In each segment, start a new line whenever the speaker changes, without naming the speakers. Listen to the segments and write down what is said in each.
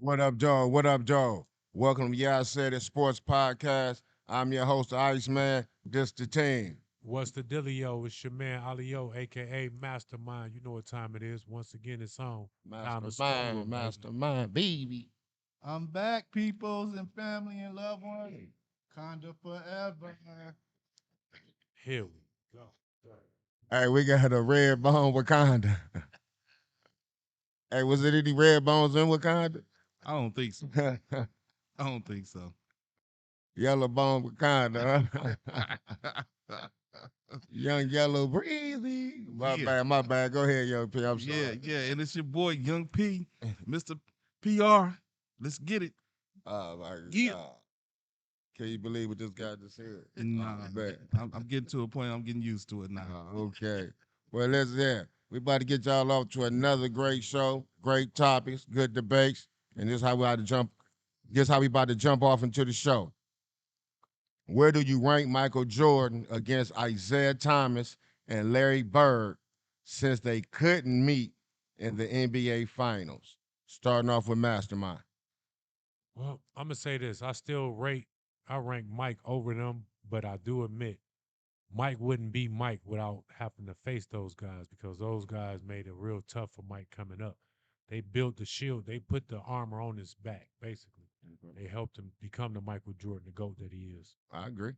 What up, Joe? What up, Joe? Welcome to I Said It Sports Podcast. I'm your host, the Iceman. This the team.
What's the dealio? It's your man Alio, aka Mastermind. You know what time it is. Once again, it's on. Time to smoke,
Mastermind,
baby.
mastermind, baby.
I'm back, peoples and family and loved ones. Conda forever.
Here we go.
Hey, we got a red bone Wakanda. Hey, was it any red bones in Wakanda?
I don't think so. I don't think so.
Yellow bone Wakanda, huh? Young Yellow Breezy. My
Yeah.
bad, my bad. Go ahead, Young P. I'm
Yeah,
sorry.
yeah. And it's your boy Young P, Mr. PR. Let's get it.
Oh, my
Yeah.
God. Can you believe what this guy just said?
Nah,
Oh, man.
I'm getting to a point. I'm getting used to it now.
Okay. Well, let's yeah. We about to get y'all off to another great show, great topics, good debates, and this is how we about to jump. This how we about to jump off into the show. Where do you rank Michael Jordan against Isaiah Thomas and Larry Bird since they couldn't meet in the NBA Finals? Starting off with Mastermind.
Well, I'm gonna say this. I rank Mike over them, but I do admit Mike wouldn't be Mike without having to face those guys because those guys made it real tough for Mike coming up. They built the shield. They put the armor on his back, basically. They helped him become the Michael Jordan, the GOAT that he is.
I agree.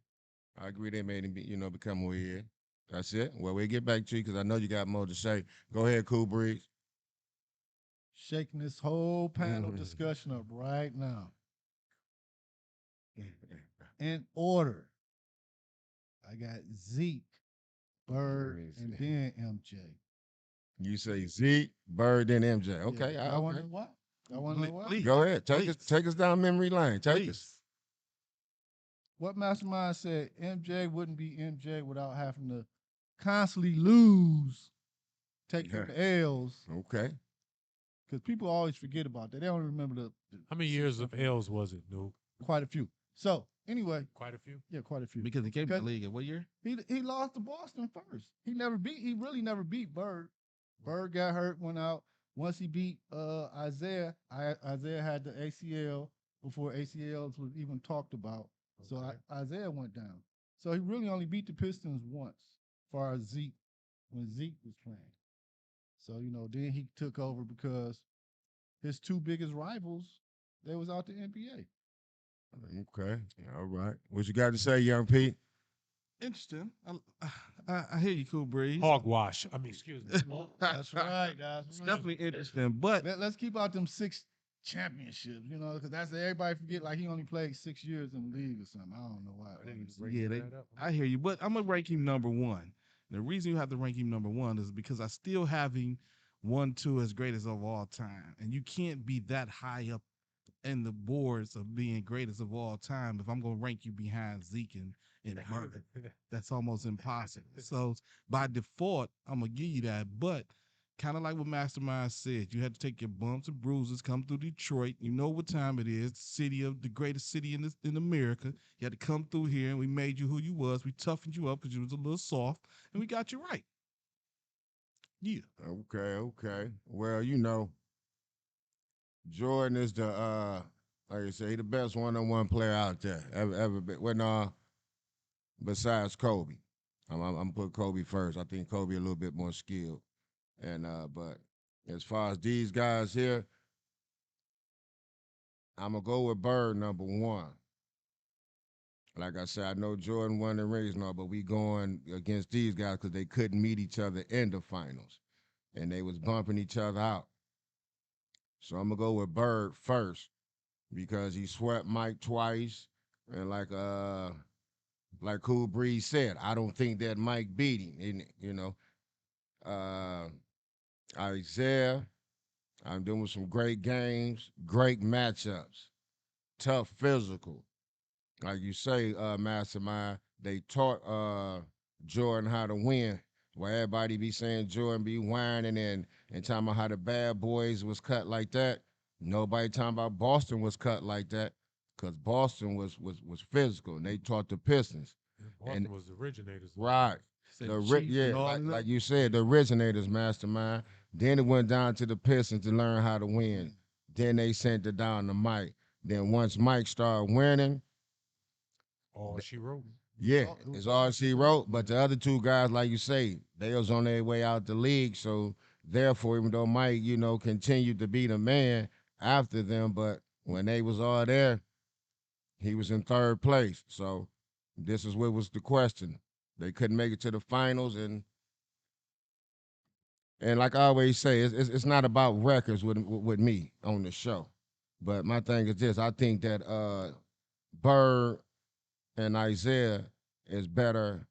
I agree. They made him, become who he is. That's it. Well, we'll get back to you because I know you got more to say. Go ahead, Cool Breeze.
Shaking this whole panel discussion up right now. In order. I got Zeke, Bird, and then MJ.
You say Zeke, Bird, then MJ. Okay,
Yeah. I want to know what? I want to know what?
Please.
Go ahead.
Please.
Take us down memory lane. Take us.
Please.
What Mastermind said MJ wouldn't be MJ without having to constantly lose, take
Yeah.
the L's,
Okay.
because people always forget about that. They don't remember the
How many
six
years of
championships.
L's was it, Noob?
Quite a few. So anyway,
Quite a few.
yeah, quite a few.
Because he came to the
Because
league in what year?
he lost to Boston first. He really never beat Bird. Bird got hurt, went out. Once he beat Isaiah, Isaiah had the ACL before ACLs was even talked about. So
Okay.
Isaiah went down. So he really only beat the Pistons once, as far as Zeke, when Zeke was playing. So, then he took over because his two biggest rivals, they was out the NBA.
Okay. All right. What you got to say, Young Pete?
Interesting. I hear you, Cool Breeze.
Hogwash. I mean, excuse me.
That's right. That's
It's
right.
definitely interesting, but
Let's keep out them six championships, because that's everybody forget. Like he only played 6 years in the league or something. I don't know why.
I didn't even bring
yeah,
that up.
I hear you. But I'm gonna rank him number one. The reason you have to rank him number one is because I still have him 1, 2 as greatest of all time, and you can't be that high up in the boards of being greatest of all time if I'm gonna rank you behind Zeke and Bird. That's almost impossible. So by default, I'm gonna give you that. But kind of like what Mastermind said, you had to take your bumps and bruises, come through Detroit. You know what time it is, the greatest city in America. You had to come through here, and we made you who you was. We toughened you up because you was a little soft, and we got you right. Yeah.
Okay. Okay. Well, Jordan is the like I say, he the best one-on-one player out there ever been. Well, no, besides Kobe. I'm put Kobe first. I think Kobe a little bit more skilled. And but as far as these guys here, I'm gonna go with Bird number one. Like I said, I know Jordan won the race now, but we going against these guys because they couldn't meet each other in the finals, and they was bumping each other out. So I'm gonna go with Bird first because he swept Mike twice, and like Cool Breeze said, I don't think that Mike beat him. Uh, Isaiah, I'm doing some great games, great matchups, tough physical. Like you say, Mastermind, they taught Jordan how to win. Where everybody be saying Jordan be whining and talking about how the bad boys was cut like that. Nobody talking about Boston was cut like that. Cause Boston was physical and they taught the Pistons.
Yeah,
And
Boston was the originators.
right.
Said the Chiefs
Yeah,
and all
like
of
like
that.
you said, the originators, Mastermind. Then it went down to the Pistons to learn how to win. Then they sent it down to Mike. Then once Mike started winning,
All she wrote.
yeah,
It was
it's all she
all-
wrote. But the other two guys, like you say, they was on their way out the league. So therefore, even though Mike, continued to be the man after them, but when they was all there, he was in third place. So this is what was the question. They couldn't make it to the finals, and like I always say, it's not about records with me on the show. But my thing is this: I think that Bird and Isaiah is better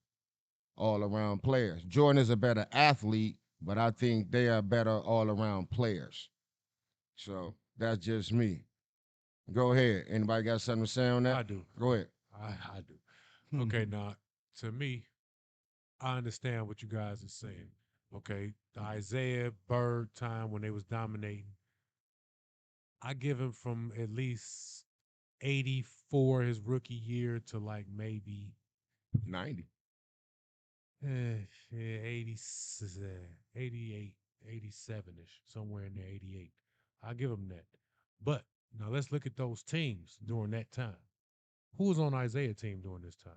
all around players. Jordan is a better athlete, but I think they are better all around players. So that's just me. Go ahead. Anybody got something to say on that?
I do.
Go ahead.
I do. Okay, now to me, I understand what you guys are saying. Okay, the Isaiah Bird time when they was dominating, I give him from at least 84 his rookie year to like maybe
90.
yeah, 80, 88, 87-ish, somewhere in there, 88. I'll give him that. But now let's look at those teams during that time. Who was on Isaiah team during this time?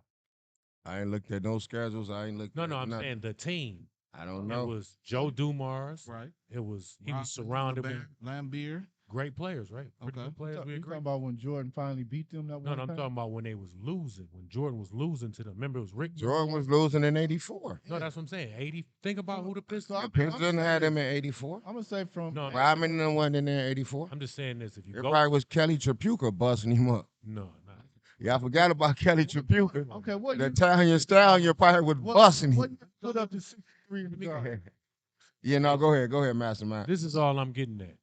I ain't looked at no schedules. I ain't looked
No,
at
no, I'm
nothing.
saying the team.
I don't
It
know.
was Joe Dumars.
Right.
It was he
Robin,
was surrounded with
Lambeer.
great players, right? Pretty
Okay.
good players. We
You
agree.
talking about when Jordan finally beat them that
No,
one
no, I'm
time?
talking about when they was losing, when Jordan was losing to them. Remember, it was Rick.
Jordan was losing in 84.
No, that's what I'm saying. 80. Think about who the Pistons.
The Pistons had him in 84.
I'm gonna say from
No, no.
Rodman and them wasn't in there in 84.
I'm just saying this. If you
It
go,
probably was Kelly Tripucka busting him up.
no, no.
Yeah, I forgot about Kelly Tripucka.
okay, what
The
you
Italian Stallion probably was busting
what
him.
you put up to 63 in the guard?
Go ahead, Mastermind.
This is all I'm getting at.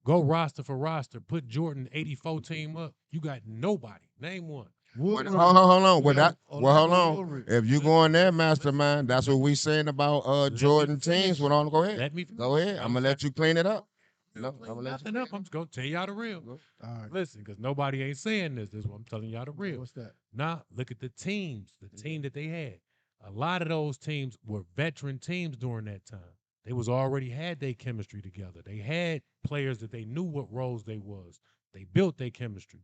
Go roster for roster. Put Jordan 84 team up. You got nobody. Name one.
Hold on. Hold on.
Woodridge.
If you go in there, Mastermind, that's what we saying about
Let me
Jordan
finish.
teams. Well, go ahead.
Let me
Go ahead. I'm gonna let you clean it up. No, I'm gonna let you.
Nothing up. I'm just gonna tell y'all the real.
All right.
Listen, because nobody ain't saying this. This is what I'm telling y'all the real.
What's that?
Now, look at the teams, the team that they had. A lot of those teams were veteran teams during that time. They was already had their chemistry together. They had players that they knew what roles they was. They built their chemistry.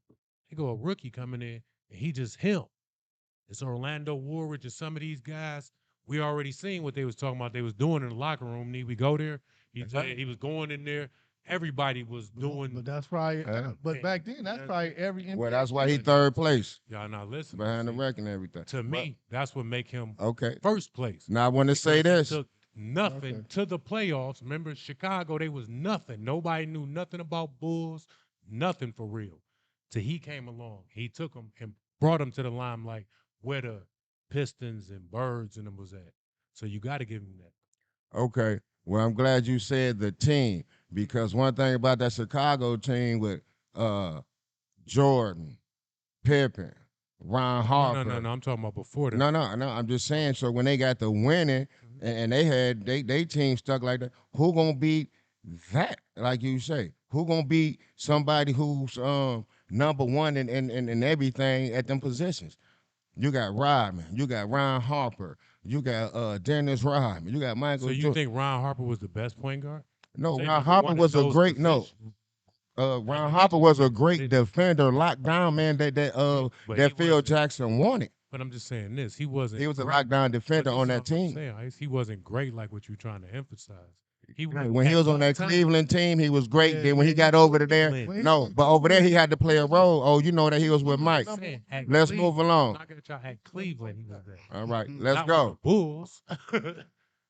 They go a rookie coming in, and he just him. It's Orlando Woolridge and some of these guys. We already seen what they was talking about. They was doing in the locker room. Need we go there? He was going in there. Everybody was doing.
But that's probably. But
Yeah.
back then, that's probably every. NBA
Well, that's why he
player.
third place
Y'all not listening.
behind the
See,
record and everything.
to me, that's what make him
Okay.
first place.
Now I want to say
Because
this.
he took nothing
Okay.
to the playoffs. Remember, Chicago, they was nothing. Nobody knew nothing about Bulls, nothing for real. Till he came along, he took them and brought them to the limelight where the Pistons and Birds and them was at. So you got to give him that.
Okay. Well, I'm glad you said the team because one thing about that Chicago team with Jordan, Pippen, Ron
No,
Harper.
no. I'm talking about before that.
No. I'm just saying. So when they got the winning and they had they team stuck like that, who gonna beat that? Like you say, who gonna beat somebody who's number one in everything at them positions? You got Rodman, you got Ron Harper, you got Dennis Rodman, you got Michael.
So you
Jordan.
think Ron Harper was the best point guard?
No,
Say
Ron
just
Harper
one of
was a
those
great no.
positions.
Ron Harper was a great defender, lockdown man
But
that
he
Phil
wasn't.
Jackson wanted.
But I'm just saying this. He wasn't.
He was a
great.
lockdown defender
But
on
this
that
is what I'm
team.
saying, Ice. He wasn't great like what you're trying to emphasize.
When he
at
was on
one
that
time-
Cleveland team, he was great.
Yeah,
then when he
yeah,
got over to there,
Cleveland.
no, but over there he had to play a role. Oh, you know that he was with Mike.
I'm saying, at
Let's
Cleveland,
move along.
I'm not gonna try at Cleveland. He was there.
All right, let's
Not
go.
with the Bulls.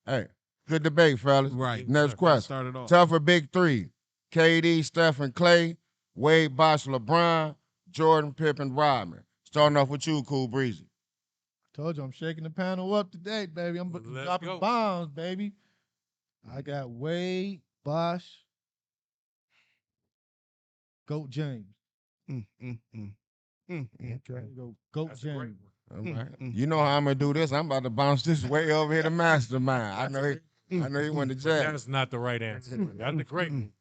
Hey, good debate, fellas.
Right.
Next
Sir.
question.
Started off.
Tougher big three: KD, Steph, and Clay, Wade, Bosh, LeBron, Jordan, Pippen, Rodman. Starting off with you, Cool Breezy.
Told you I'm shaking the panel up today, baby. I'm
Let's
dropping
go.
bombs, baby. I got Wade, Bosh, Goat James.
Mm, mm, mm. Mm, mm,
There you go, Goat
That's a great
James.
one.
All right.
mm.
You know how I'm gonna do this. I'm about to bounce this way over here to Mastermind. I know he went to jail.
That's not the right answer. That's the great one.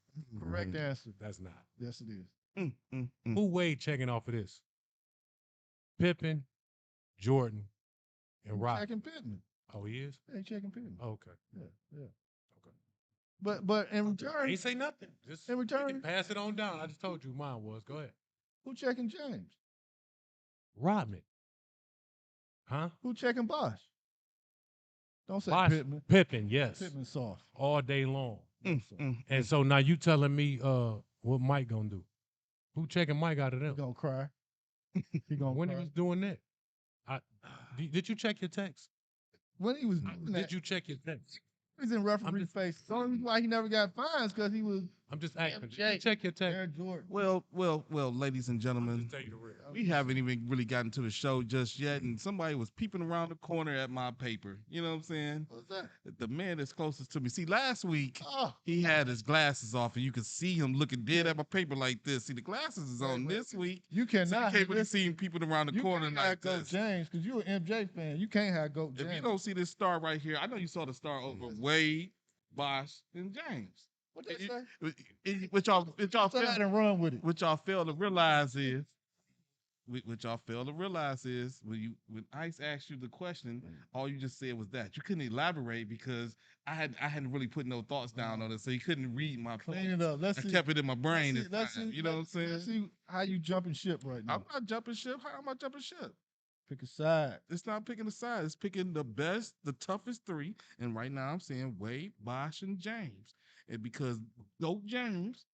Correct answer.
That's not.
Yes, it is.
Mm, mm, mm.
Who Wade checking off of this? Pippen, Jordan, and Rock.
Checking Pittman.
Oh, he is?
Hey, checking Pittman.
Okay.
Yeah, yeah.
Okay.
But in return,
Ain't say nothing. Just
in
you can
return,
pass it on down. I just told you mine was. Go ahead.
who checking James?
Rodman. Huh?
Who checking Bosch? Don't say
Bosh
Pittman.
Pippin, yes.
Pittman soft.
All day long.
No, sir.
And so now you telling me what Mike gonna do? Who checking Mike out of
He
them?
gonna cry. He gonna
When he
cry.
was doing that? I, did you check your text?
When he was doing that,
Did you check your text?
he was in referee
just-
face. The only reason why he never got fines because he was
I'm just asking. Did
MJ.
you check your text?
Air Jordan.
Well, ladies and
I'm
gentlemen,
just tell you the real.
we haven't even really gotten to the show just yet, and somebody was peeping around the corner at my paper. You know what I'm saying?
What's that?
The man that's closest to me. See, last week
Oh,
he had his glasses off, and you could see him looking dead at my paper like this. See, the glasses is on this week.
you
So you
cannot.
can't really see him peeping around the
You
corner
can't
like
have Goat
this.
James because you're an MJ fan. You can't have Goat
If
James.
you don't see this star right here, I know you saw the star over Wade, Bosh, and James.
What they say?
What y'all
Say that and run with it.
what y'all fail to realize is what y'all fail to realize is when Ice asked you the question, all you just said was that. You couldn't elaborate because I hadn't really put no thoughts down on it, so you couldn't read my
Clean it
thoughts.
up. Let's
I
see.
kept it in my brain this
Let's
time.
see.
You know what I'm saying?
Let's see how you jumping ship right now.
I'm not jumping ship. How am I jumping ship?
Pick a side.
It's not picking a side. It's picking the best, the toughest three. And right now I'm saying Wade, Bosh, and James. And because Goat James,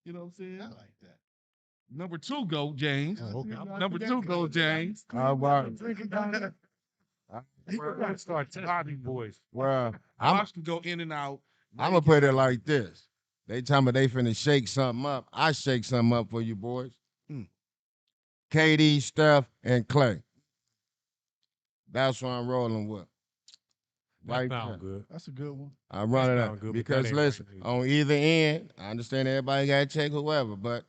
you know what I'm saying?
I like that.
Number 2, Goat James.
Oh, okay.
Number 2, Goat James.
All right.
Drinking down there. We gotta start testing these boys.
Well,
Bosh can go in and out.
I'm gonna put it like this. They tell me they finna shake something up. I shake something up for you boys.
Mm.
KD, Steph, and Clay. That's what I'm rolling with.
That
Right
sound
there.
good.
That's a good one.
I'm running
sound
up
good, but
because
that ain't right
listen,
neither.
on either end, I understand everybody got to check whoever, but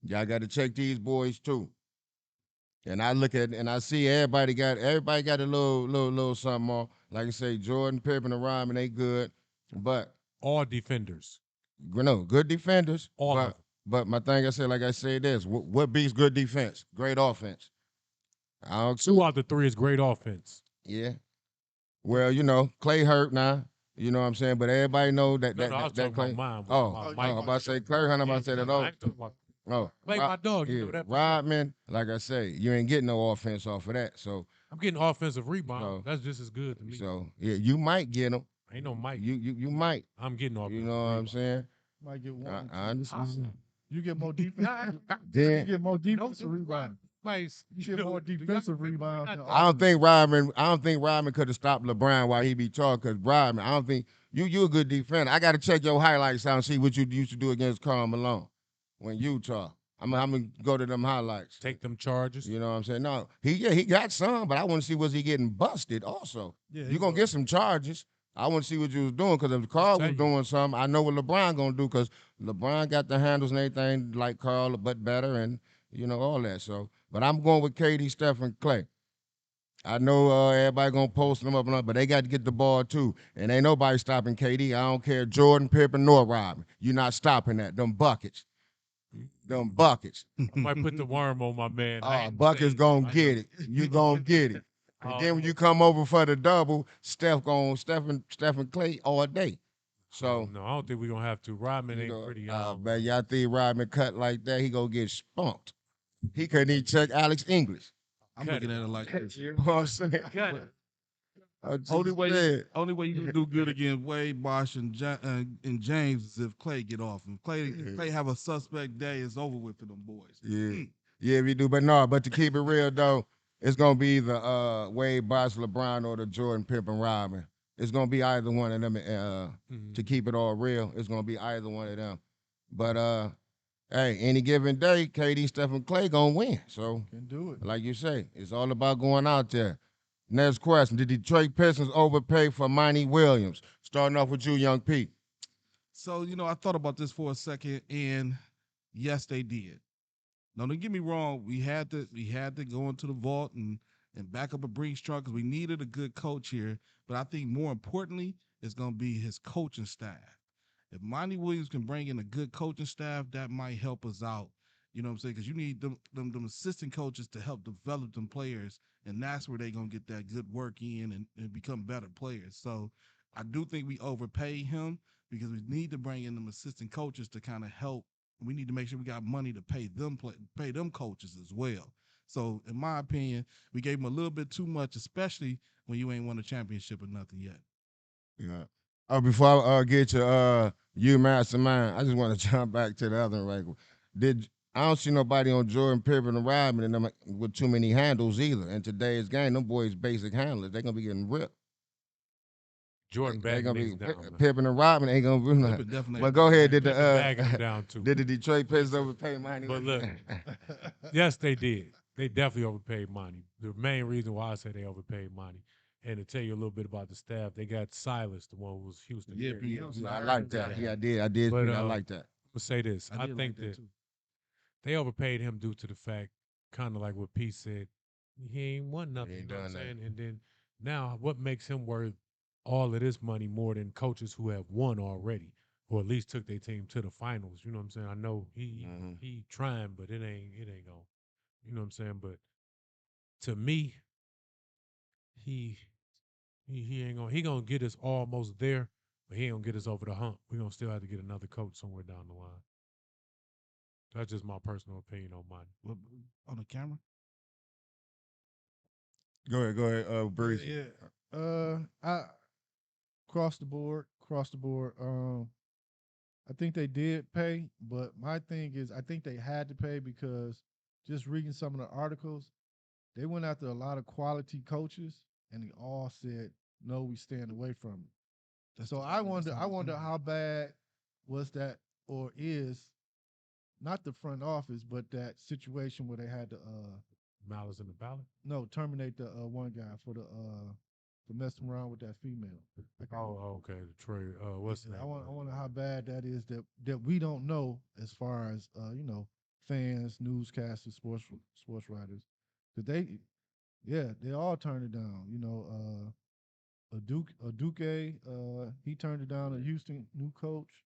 y'all got to check these boys too. And I look at and I see everybody got a little something on. Like I say, Jordan, Pippen, and Ryman, they good, but
All defenders.
good defenders.
All of
but
them.
but my thing I said, like I said, this what beats good defense? Great offense. I don't.
2 out of 3 is great offense.
Yeah. Well, Clay hurt now. You know what I'm saying? But everybody know that
No, I was talking
Clay.
about mine.
Oh,
My
oh,
Mike.
I'm about to say Clay Hunter. I'm about to say that.
I
Oh,
ain't talking about
oh,
Clay, my dog. You
yeah,
know that.
Rodman. Like I say, you ain't getting no offense off of that. So,
I'm getting offensive rebound.
So-
That's just as good to me.
yeah, you might get them.
Ain't no Mike.
You might.
I'm getting offensive
You know what I'm
rebound.
saying?
Might get one.
I understand.
You get more defense. You
Then
get more defensive rebound.
Nice.
You get more defensive rebounds. than
I don't
offensive.
think Rodman could have stopped LeBron while he be talking. Cause Rodman, I don't think you a good defender. I got to check your highlights out and see what you used to do against Karl Malone when Utah. I'm gonna go to them highlights.
Take them charges.
You know what I'm saying? No, he got some, but I want to see was he getting busted also.
Yeah,
You gonna get some charges. I want to see what you was doing because if Carl
tell
was
you.
doing something, I know what LeBron gonna do because LeBron got the handles and everything like Carl, but better and all that. So, but I'm going with KD, Steph, and Clay. I know everybody gonna post them up and up, but they got to get the ball too. And ain't nobody stopping KD. I don't care Jordan, Pippen, nor Rodman. You're not stopping that. Them buckets. Them buckets.
I might put the worm on my man. I ain't
Buckets
saying-
gonna
I
get
know.
it. You gonna get it. And
Oh,
then when you come over for the double, Steph and Clay all day. So
no, I don't think we're gonna have to. Rodman ain't pretty.
man, y'all think Rodman cut like that, he gonna get spunked. He couldn't even check Alex English.
I'm
Cut
looking
it.
at it like this.
You know what I'm saying?
Cut it.
I just
Only way
said.
you can do good against Wade, Bosh, and James is if Clay get off. If Clay have a suspect day, it's over with for them boys.
Yeah. Yeah, we do. But no, but to keep it real though, it's gonna be the Wade, Bosh, LeBron, or the Jordan, Pippen, Rodman. It's gonna be either one of them.
Mhm.
To keep it all real, it's gonna be either one of them. But hey, any given day, KD, Stephen Clay gonna win. So,
Can do it.
like you say, it's all about going out there. Next question: did Detroit Pistons overpay for Monty Williams? Starting off with you, Young Pete.
So, I thought about this for a second, and yes, they did. Now, don't get me wrong. We had to go into the vault and back up a Brinks truck because we needed a good coach here. But I think more importantly, it's going to be his coaching staff. If Monty Williams can bring in a good coaching staff, that might help us out. You know what I'm saying? Because you need them assistant coaches to help develop them players, and that's where they're going to get that good work in and become better players. So I do think we overpaid him, because we need to bring in them assistant coaches to kind of help. We need to make sure we got money to pay them coaches as well. So, in my opinion, we gave them a little bit too much, especially when you ain't won a championship or nothing yet.
Yeah. Oh, before I get to you, Mastermind, I just want to jump back to the other one. Right? Did I don't see nobody on Jordan Pippen and Rodman and them with too many handles either. In today's game, them boys basic handlers. They're gonna be getting ripped.
Jordan
They
bagging
gonna
niggas
be
down, man.
Pippen and Robin ain't gonna do nothing.
Pippen definitely
But
ain't
go
doing
ahead.
that.
Did
Pippen bagging them
the
down too.
did the Detroit Pistons overpay money?
But look, yes, they did. They definitely overpaid Monty. The main reason why I say they overpaid Monty, and to tell you a little bit about the staff, they got Silas, the one who was Houston.
Yeah,
Period.
yeah,
Yeah, I
I
like
heard
that.
that.
Yeah, I did. I did.
But
I like that.
I'm gonna say this.
I
I
did like
think
that
that
too.
they overpaid him due to the fact, kind of like what Pete said, he ain't won
He
nothing. You
ain't
know what I'm
done that.
saying? And then now, what makes him worth all of this money more than coaches who have won already, or at least took their team to the finals? You know what I'm saying? I know
Hmm.
he trying, but it ain't going. You know what I'm saying? But to me, he he ain't gonna get us almost there, but he ain't gonna get us over the hump. We're gonna still have to get another coach somewhere down the line. That's just my personal opinion on mine.
What, on the camera?
Go ahead,
Yeah,
Breezy.
yeah. I across the board. I think they did pay, but my thing is, I think they had to pay because just reading some of the articles, they went after a lot of quality coaches, and they all said, "No, we stand away from it."
That's
So I
that's
wonder, I wonder
understandable.
how bad was that, or is not the front office, but that situation where they had to
Malice in the ballot.
no terminate the one guy for messing around with that female.
Oh, okay. The trade. What's the
Yeah,
name?
I wonder how bad that is that we don't know as far as fans, newscasters, sports writers, because they all turned it down. A Duque, he turned it down. A Houston new coach,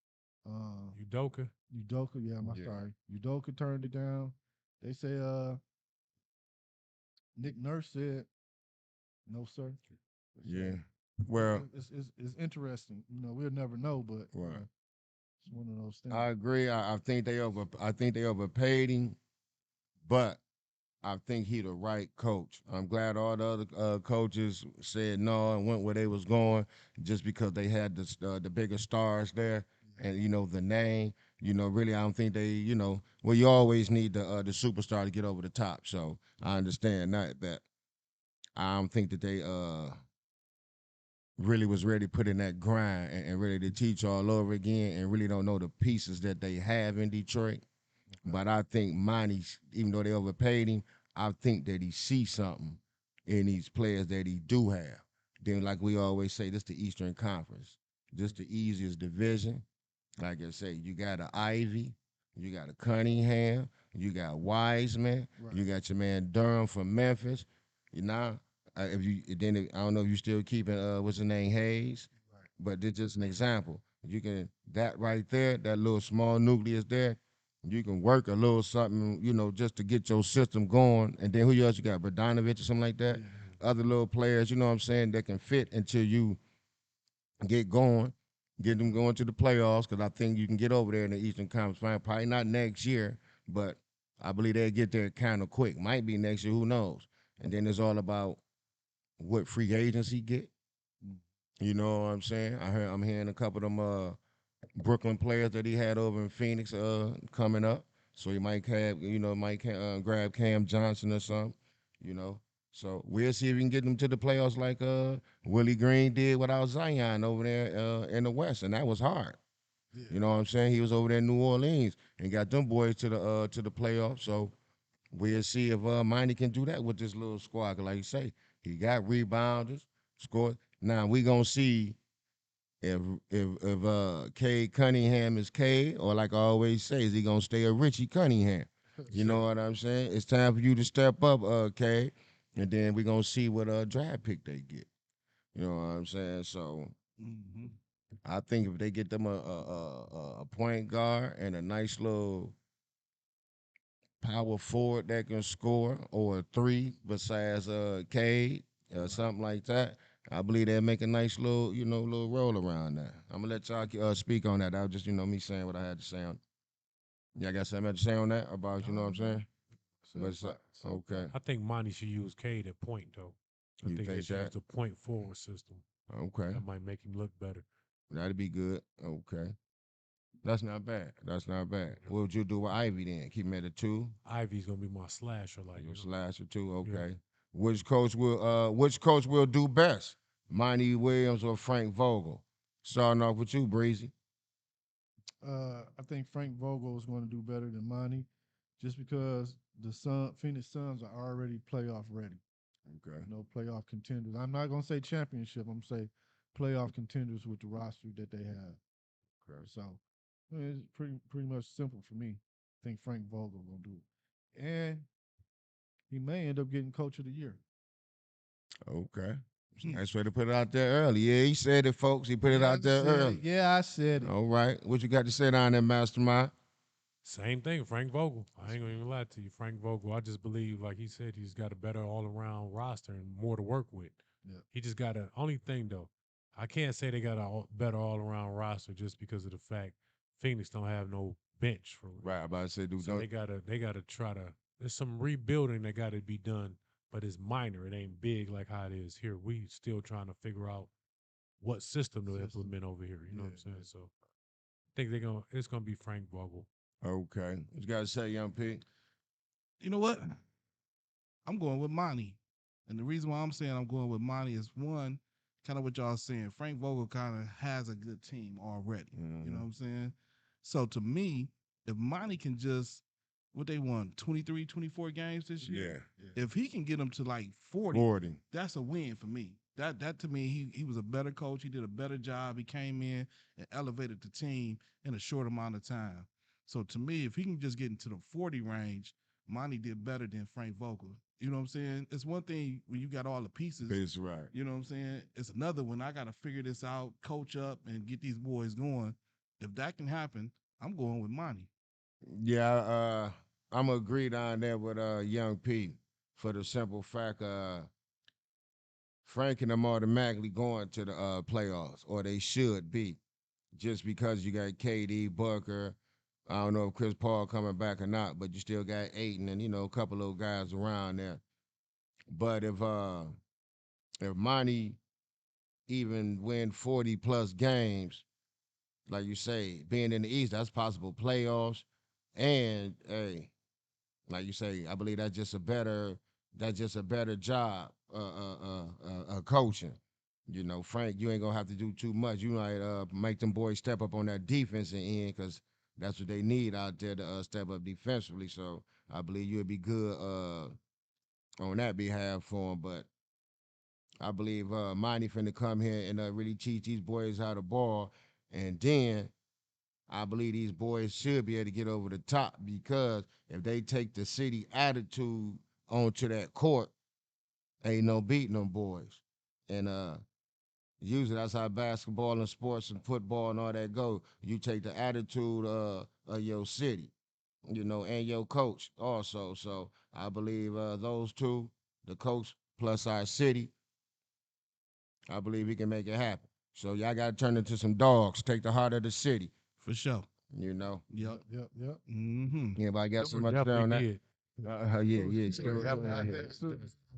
uh,
Udoka.
Udoka, yeah, I'm
Yeah.
sorry, Udoka turned it down. They say Nick Nurse said no, sir.
Yeah.
So
Well,
it's interesting. We'll never know, but
right.
it's one of those things.
I agree. I think they overpaid him, but I think he the right coach. I'm glad all the other coaches said no and went where they was going just because they had the bigger stars there and the name. Really, I don't think they. Well, you always need the superstar to get over the top. So I understand that. I don't think that they really was ready to put in that grind and ready to teach all over again and really don't know the pieces that they have in Detroit.
Okay.
But I think Monty, even though they overpaid him, I think that he sees something in these players that he do have. Then, like we always say, this the Eastern Conference. This the easiest division. Like I say, you got a Ivy, you got a Cunningham, you got Wiseman,
Right.
you got your man Durham from Memphis. You know, if you then I don't know if you still keeping what's his name Hayes,
Right.
but this just an example. You can that right there, that little small nucleus there. You can work a little something, just to get your system going. And then who else you got? Bogdanovich or something like that.
Yeah.
Other little players, you know what I'm saying, that can fit until you get going, get them going to the playoffs. Because I think you can get over there in the Eastern Conference Final. Probably not next year, but I believe they'll get there kind of quick. Might be next year, who knows? And then it's all about what free agency get.
Mm.
You know what I'm saying? I'm hearing a couple of them Brooklyn players that he had over in Phoenix coming up. So he might have, grab Cam Johnson or something, you know. So we'll see if we can get them to the playoffs like Willie Green did without Zion over there in the West, and that was hard.
Yeah.
You know what I'm saying? He was over there in New Orleans and got them boys to the playoffs. So we'll see if Miney can do that with this little squad. 'Cause like you say, he got rebounders, scored. Now we gonna see if Cade Cunningham is Cade, or like I always say, is he gonna stay a Richie Cunningham? You know what I'm saying? It's time for you to step up, Cade, and then we gonna see what draft pick they get. You know what I'm saying? So
Mm-hmm.
I think if they get them a point guard and a nice little power forward that can score, or a three besides Cade or
Right.
something like that, I believe they'll make a nice little, little roll around that. I'm gonna let y'all speak on that. That was just, me saying what I had to say on. Yeah, I got something to say on that about, you know
No,
what I'm
no.
saying?
So
But
far, so
okay,
I think Monty should use Cade at point though. I
you
think they
think
should use
that?
the point forward system.
Okay,
That might make him look better.
that'd be good. Okay, that's not bad. That's not bad. What would you do with Ivy then? Keep him at a two.
Ivy's gonna be my slasher, like
You
you
a
know.
slash or two.
Yeah.
Okay. Which coach will do best? Monty Williams or Frank Vogel? Starting off with you, Breezy.
I think Frank Vogel is going to do better than Monty, just because the Phoenix Suns are already playoff ready.
Okay.
Playoff contenders. I'm not going to say championship. I'm going to say playoff contenders with the roster that they have.
Okay.
So it's pretty much simple for me. I think Frank Vogel will do it, and he may end up getting Coach of the Year.
Okay.
Hmm.
Nice way to put it out there early. Yeah, he said it, folks. He put it
Yeah,
out
I
there
said it.
early.
Yeah, I said it.
All right. What you got to say down there, Mastermind?
Same thing, Frank Vogel. I ain't gonna even lie to you, Frank Vogel. I just believe, like he said, he's got a better all around roster and more to work with.
Yeah.
He just got a only thing though. I can't say they got a better all around roster just because of the fact Phoenix don't have no bench for real.
Right. I'm about to say, dude,
So
don't.
they gotta try to. There's some rebuilding that got to be done, but it's minor. It ain't big like how it is here. We still trying to figure out what system to
System.
implement over here. You know
Yeah,
what I'm saying?
yeah.
So I think it's gonna be Frank Vogel.
Okay. What you got to say, Young P?
You know what? I'm going with Monty. And the reason why I'm saying I'm going with Monty is one, kind of what y'all saying. Frank Vogel kind of has a good team already. You know
Mm-hmm.
what I'm saying? So to me, if Monty can just, what they won, 23, 24 games this year?
Yeah.
Yeah.
If he can get them to like 40,
40.
that's a win for me. That to me, he was a better coach. He did a better job. He came in and elevated the team in a short amount of time. So to me, if he can just get into the 40 range, Monty did better than Frank Vogel. You know what I'm saying? It's one thing when you got all the pieces.
That's right.
You know what I'm saying? It's another when I got to figure this out, coach up, and get these boys going. If that can happen, I'm going with Monty.
Yeah, I'm agreed on there with Young P for the simple fact Frank and them automatically going to the playoffs, or they should be, just because you got KD, Booker. I don't know if Chris Paul coming back or not, but you still got Aiton and a couple of guys around there. But if Monty even win 40 plus games, like you say, being in the East, that's possible playoffs. And hey, like you say, I believe that's just a better job coaching. Frank, you ain't gonna have to do too much. You might make them boys step up on that defensive end because that's what they need out there to step up defensively. So I believe you'll be good on that behalf for them. But I believe Monty finna come here and really teach these boys how to ball, and then I believe these boys should be able to get over the top because if they take the city attitude onto that court, ain't no beating them boys. And usually that's how basketball and sports and football and all that go. You take the attitude of your city, and your coach also. So I believe those two, the coach plus our city, I believe we can make it happen. So y'all got to turn into some dogs. Take the heart of the city.
For sure.
You know.
Yep.
Yep.
Mm-hmm.
Anybody got
Stewart
something to say
definitely
on that?
did.
Yeah, yeah.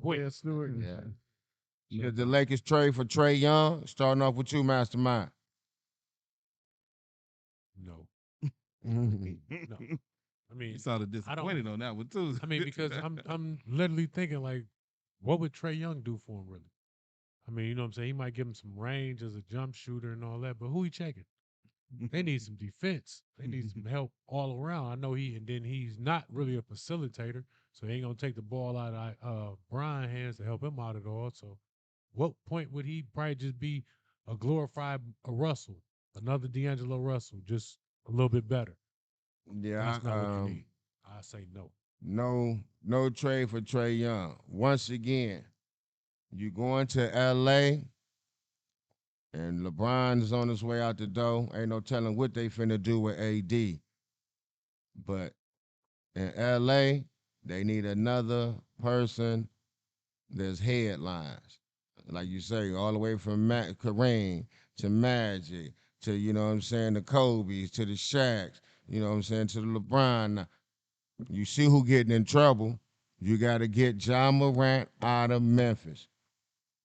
Quick.
Yeah, Stewart.
Yeah. Did the Lakers trade for Trey Young? Starting off with you, Mastermind.
No, no. I
You
mean,
sounded
I don't.
disappointed on that one too.
I mean, because I'm literally thinking like, what would Trey Young do for him really? I mean, you know what I'm saying? He might give him some range as a jump shooter and all that, but who he checking? They need some defense. They need some help all around. I know and then he's not really a facilitator, so he ain't gonna take the ball out of Brian hands to help him out at all. So, what point would he probably just be a glorified Russell, another D'Angelo Russell, just a little bit better?
Yeah,
That's not what you need. I say no.
no trade for Trey Young. Once again, you going to LA and LeBron is on his way out the door. Ain't no telling what they finna do with AD. But in LA, they need another person. There's headlines. like you say, all the way from Kareem to Magic to, you know what I'm saying, the Kobe's to the Shaqs, you know what I'm saying, to the LeBron. Now, you see who getting in trouble. You got to get John Morant out of Memphis.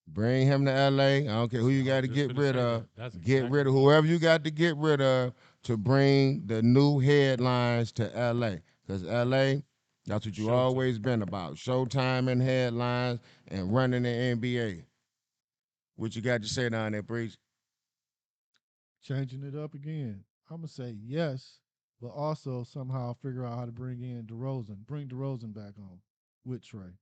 Bring him to LA. I don't care who
See,
you
I was
got to
just
get
gonna
rid
say
of.
that. That's
Get
exactly
rid of
what I was
whoever
gonna
you
say.
got to get rid of to bring the new headlines to LA. Because LA, that's what you
Showtime.
always been about. Showtime and headlines and running the NBA. What you got to say down there, Breach?
Changing it up again. I'm gonna say yes, but also somehow figure out how to bring in DeRozan. Bring DeRozan back on with Trey.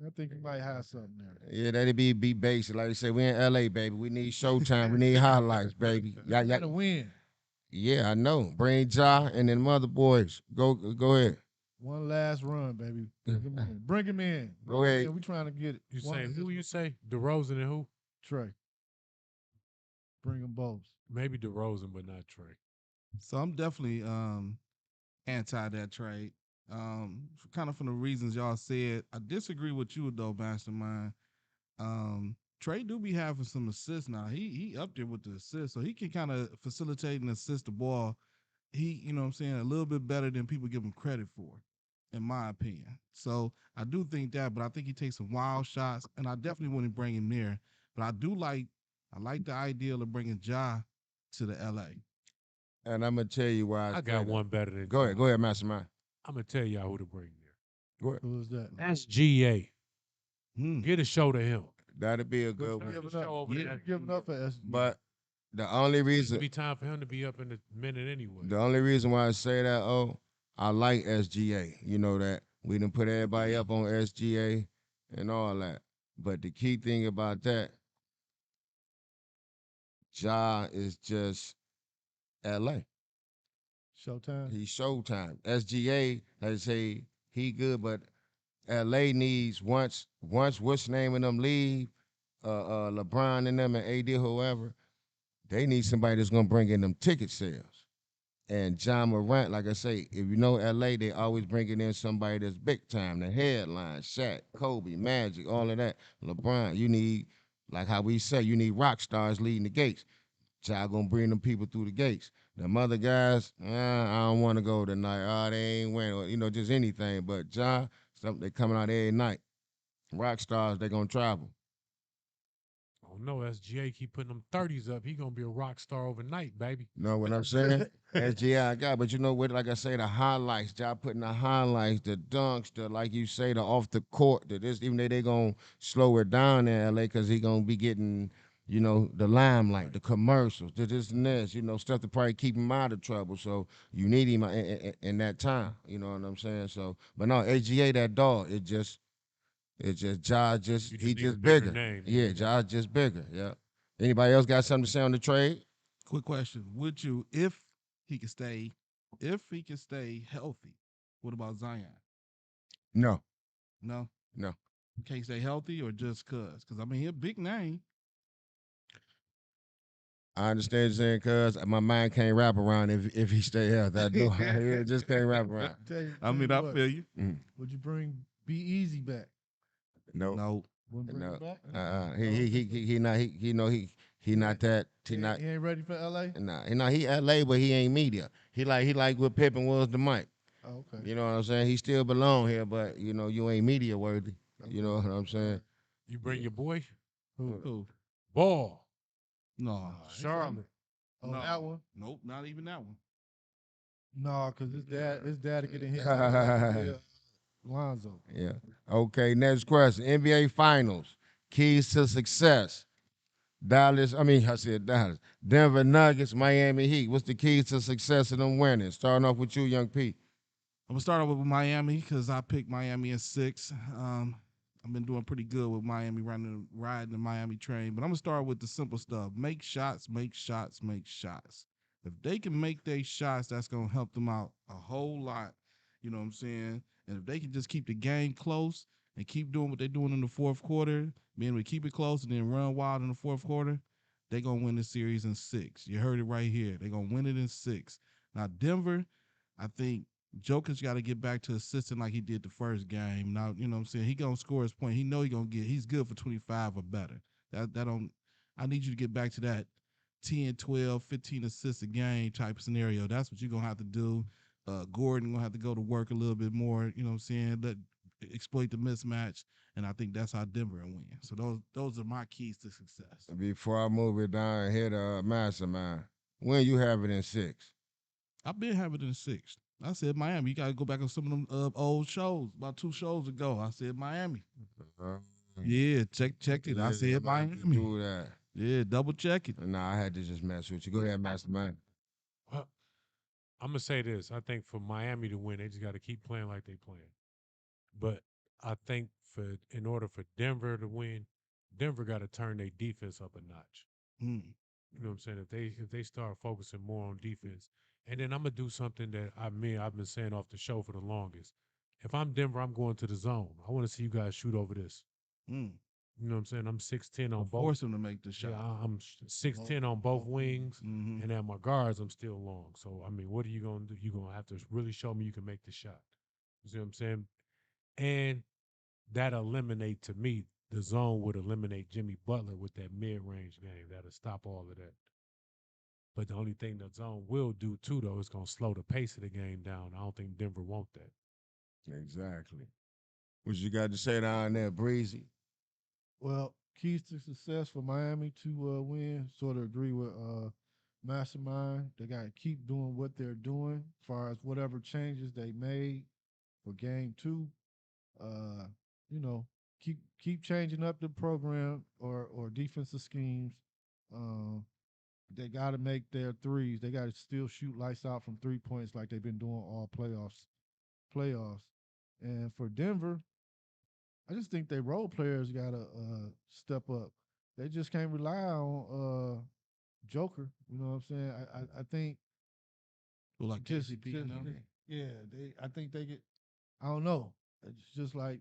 I think he might have something there.
Yeah, that'd be basic. Like I said, we in LA, baby. We need Showtime. We need highlights, baby.
We gotta win.
Yeah, I know. Bring Ja and then mother boys. Go ahead.
One last run, baby. Bring him in. Bring him in.
Go
Bring him
ahead.
in. We trying to get it.
You
One
say who?
last
You say DeRozan and who?
Trey. Bring them both.
Maybe DeRozan, but not Trey.
So I'm definitely anti that trade. Kind of from the reasons y'all said. I disagree with you though, Mastermind. Trey do be having some assists now. He up there with the assists, so he can kind of facilitate and assist the ball. He, you know what I'm saying, a little bit better than people give him credit for, in my opinion. So I do think that, but I think he takes some wild shots, and I definitely wouldn't bring him there. But I like the idea of bringing Ja to the LA.
And I'm gonna tell you why I
I
say
got
that.
one better than
Go
Ja.
ahead, Mastermind.
I'm gonna tell y'all who to bring there.
Go ahead.
Who is that?
That's GA.
Hmm.
Get a show to him.
That'd be a
What
good
you
one.
Turn the
giving up?
show over
What
to
you
SGA.
giving up for SG?
But the only
It'd
reason
be time for him to be up in a minute anyway.
the only reason why I say that, I like SGA. You know that. We done put everybody up on SGA and all that. But the key thing about that, Ja is just LA.
Showtime.
He's Showtime. SGA, like I say, he good, but LA needs once what's naming them leave, LeBron and them and AD whoever, they need somebody that's gonna bring in them ticket sales. And John Morant, like I say, if you know LA, they always bringing in somebody that's big time, the headline, Shaq, Kobe, Magic, all of that. LeBron, you need, like how we say, you need rock stars leading the gates. Ja gonna bring them people through the gates. Them other guys, I don't want to go tonight. Oh, they ain't winning, or, just anything. But Ja, something they coming out every night. Rock stars, they gonna travel.
Oh no, SGA keep putting them 30s up. He gonna be a rock star overnight, baby.
Know what I'm saying? SGI got, but you know what? Like I say, the highlights, Ja putting the highlights, the dunks, the like you say, the off the court, the this. Even though they gonna slow it down in LA because he gonna be getting, the limelight, the commercials, this and this, stuff to probably keep him out of trouble. So you need him in that time. You know what I'm saying? So, but no, AGA that dog, it just Ja just
You
he
just need a
just
bigger
bigger.
name.
Yeah, Ja just bigger. Yeah. Anybody else got something to say on the trade?
Quick question: would you, he could stay, if he could stay healthy? What about Zion?
No,
No,
no.
can't stay healthy, or just cause? Because I mean, he a big name.
I understand you saying, cuz my mind can't wrap around if he stay healthy. I do. Yeah, just can't wrap around.
I
Tell
mean,
you
I
what.
feel you.
Mm.
Would you bring Be Easy back?
No,
No,
Wouldn't bring
no.
him back?
He not he not that he not
He ain't ready for LA?
nah he LA but he ain't media. He like what Pippen was to Mike.
Oh, okay.
You know what I'm saying? He still belong here, but you ain't media worthy. You know
Okay.
what I'm saying?
You bring your boy
Who?
who?
Ball.
No,
Charlotte.
Oh,
no,
that one?
nope, not even that one.
No, because his dad getting hit Lonzo.
Yeah. Okay, next question. NBA Finals. Keys to success. I said Dallas. Denver Nuggets, Miami Heat. What's the keys to success of them winning? Starting off with you, Young Pete.
I'm gonna start off with Miami because I picked Miami in 6. I've been doing pretty good with Miami riding the Miami train, but I'm gonna start with the simple stuff: make shots, make shots, make shots. If they can make their shots, that's gonna help them out a whole lot. You know what I'm saying? And if they can just keep the game close and keep doing what they're doing in the fourth quarter, being able to keep it close and then run wild in the fourth quarter, they're gonna win the series in 6. You heard it right here. They're gonna win it in 6. Now Denver, I think Joker's got to get back to assisting like he did the first game. Now, you know what I'm saying? He gonna score his point. He know he gonna get. He's good for 25 or better. That don't. I need you to get back to that 10, 12, 15 assists a game type scenario. That's what you're gonna have to do. Gordon gonna have to go to work a little bit more. You know what I'm saying? Let exploit the mismatch, and I think that's how Denver will win. So those are my keys to success.
Before I move it down here to Mastermind, when you have it in 6.
I've been having it in six. I said Miami. You gotta go back on some of them old shows. About 2 shows ago, I said Miami.
Uh,
Yeah, check it. I
yeah,
said
I'm gonna have to
Miami.
do that.
Yeah, double check it.
Nah, I had to just mess with you. Go ahead, Mastermind.
Well, I'm gonna say this. I think for Miami to win, they just got to keep playing like they playing. But I think for in order for Denver to win, Denver got to turn their defense up a notch.
Mm.
You know what I'm saying? If they start focusing more on defense, and then I'm gonna do something that I've been saying off the show for the longest. If I'm Denver, I'm going to the zone. I want to see you guys shoot over this.
Mm.
You know what I'm saying? I'm 6'10"
So
on both.
force him to make the
Yeah,
shot.
I'm
Both,
6'10" on both
both wings.
wings,
Mm-hmm.
and at my guards, I'm still long. So I mean, what are you gonna do? You're gonna have to really show me you can make the shot. You see what I'm saying? And that eliminate to me the zone would eliminate Jimmy Butler with that mid range game. That'll stop all of that. But the only thing the zone will do too, though, is gonna slow the pace of the game down. I don't think Denver want that.
Exactly. What you got to say down there, Breezy?
Well, keys to success for Miami to win. Sort of agree with Mastermind. They got to keep doing what they're doing as far as whatever changes they made for Game 2. Uh, you know, keep changing up the program or defensive schemes. Um, they got to make their threes. They got to still shoot lights out from 3 points like they've been doing all playoffs. And for Denver, I just think they role players got to step up. They just can't rely on Joker. You know what I'm saying? I think
So like KCP, you
just
know.
yeah. I think they get. I don't know. It's just like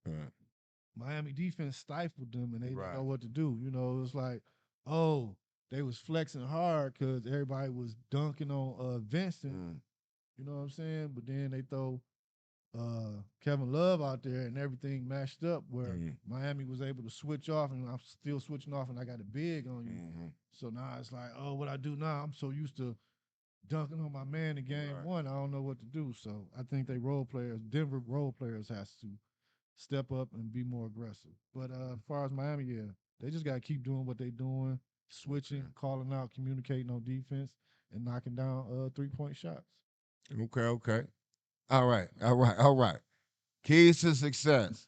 Right.
Miami defense stifled them and they didn't
Right.
know what to do. You know, it's like, oh, they was flexing hard because everybody was dunking on Vincent.
Mm.
You know what I'm saying? But then they throw Kevin Love out there and everything mashed up where
Mm.
Miami was able to switch off and I'm still switching off and I got a big on you.
Mm-hmm.
So now it's like, oh, what I do now? I'm so used to dunking on my man in game
Right.
one. I don't know what to do. So I think they role players, Denver role players has to step up and be more aggressive. But as far as Miami, yeah, they just got to keep doing what they're doing, switching, calling out, communicating on defense, and knocking down 3-point shots.
Okay, okay. All right, all right, all right. Keys to success.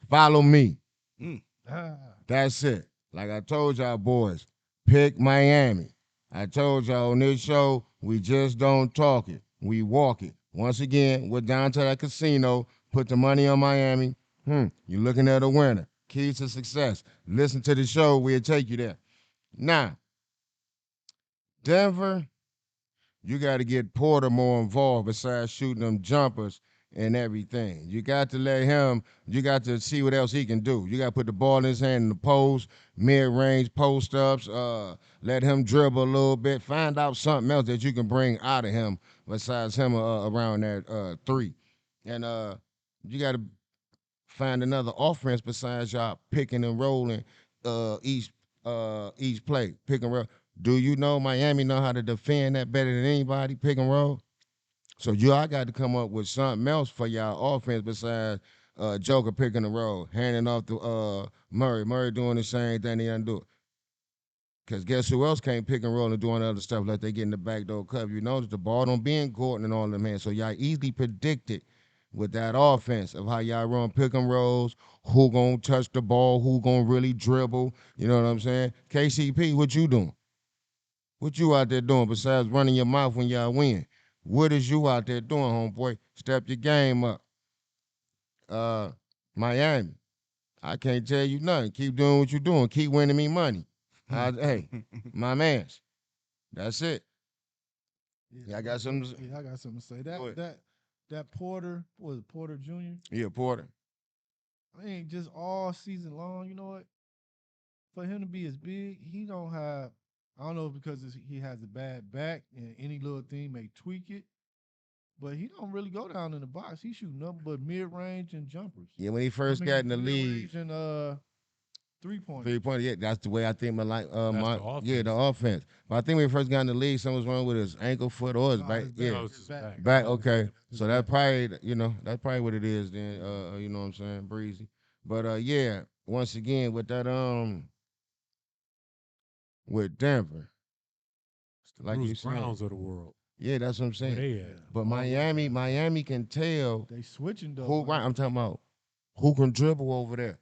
Follow me.
Mm.
Ah,
That's it. Like I told y'all boys, pick Miami. I told y'all on this show, we just don't talk it. We walk it. Once again, we're down to that casino, put the money on Miami. You're looking at a winner. Keys to success. Listen to the show, we'll take you there. Now, Denver, you got to get Porter more involved besides shooting them jumpers and everything. You got to let him, you got to see what else he can do. You got to put the ball in his hand in the post, mid range post ups, let him dribble a little bit, find out something else that you can bring out of him besides him around that three. And you got to find another offense besides y'all picking and rolling each play, pick and roll. Do you know Miami know how to defend that better than anybody, pick and roll? So I got to come up with something else for y'all offense besides Joker picking the roll, handing off to Murray. Murray doing the same thing he done do. Because guess who else can't pick and roll and doing other stuff like they get in the backdoor cover? You notice the ball don't be in Gordon and all them hands. So y'all easily predicted with that offense of how y'all run pick and rolls, who gonna touch the ball, who gonna really dribble. You know what I'm saying? KCP, what you doing? What you out there doing besides running your mouth when y'all win? What is you out there doing, homeboy? Step your game up. Uh, Miami, I can't tell you nothing. Keep doing what you're doing. Keep winning me money. Hey, my man's. That's it.
yeah,
Yeah, I got something to say.
yeah, I got something to say.
Go ahead.
That Porter was it Porter Jr.
Yeah, Porter.
I mean, just all season long. You know what? For him to be as big, he don't have. I don't know if because he has a bad back and any little thing may tweak it, but he don't really go down in the box. He shoot nothing but mid range and jumpers.
Yeah, when he
I
first got
mean,
in the
mid
league,
range and 3 pointers.
3 point. Yeah, that's the way I think
That's
my
the
yeah the
offense.
offense. But I think when he first got in the league, something was wrong with his ankle, foot, or his
No,
back.
his back.
Yeah,
No, it's
His
his
back.
back.
back. Okay,
His
so that
back.
probably that's probably what it is then. You know what I'm saying, breezy. But yeah, once again with that with Denver,
It's the
like
Bruce
you saying,
Browns of the world.
yeah, that's what I'm
Where
saying.
they
Yeah.
at?
But
All over the place.
Miami can tell
They switching though,
who. Right,
man.
I'm talking about who can dribble over there.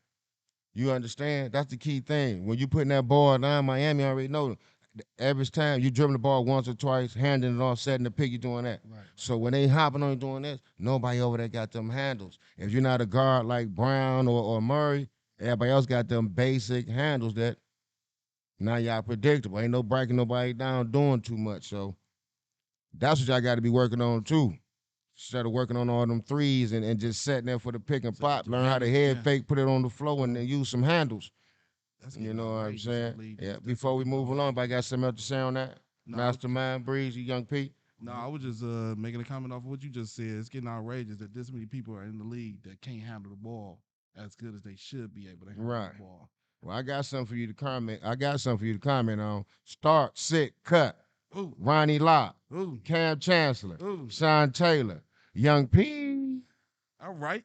You understand? That's the key thing. When you putting that ball down, Miami already know the average time you dribbling the ball once or twice, handing it off, setting the pick, you doing that.
Right.
So when they hopping on you doing this, nobody over there got them handles. If you're not a guard like Brown or Murray, everybody else got them basic handles that now y'all predictable. Ain't no breaking nobody down doing too much. So that's what y'all got to be working on too. Instead of working on all them threes and just sitting there for the pick and
So with
pop,
them
learn how to
handles,
head
yeah,
fake, put it on the floor, and then use some handles.
that's
You
getting
know what I'm
outrageous in
saying?
the league
Yeah.
these days.
Before we move along, if I got something else to say on that,
No,
Mastermind, Breezy, Young Pete.
no, I was just making a comment off of what you just said. It's getting outrageous that this many people are in the league that can't handle the ball as good as they should be able to handle
Right.
the ball.
Well, I got something for you to comment. I got something for you to comment on. Start, sit, cut.
Ooh,
Ronnie Lott,
ooh,
Cam Chancellor,
ooh.
Sean Taylor, Young P.
All right.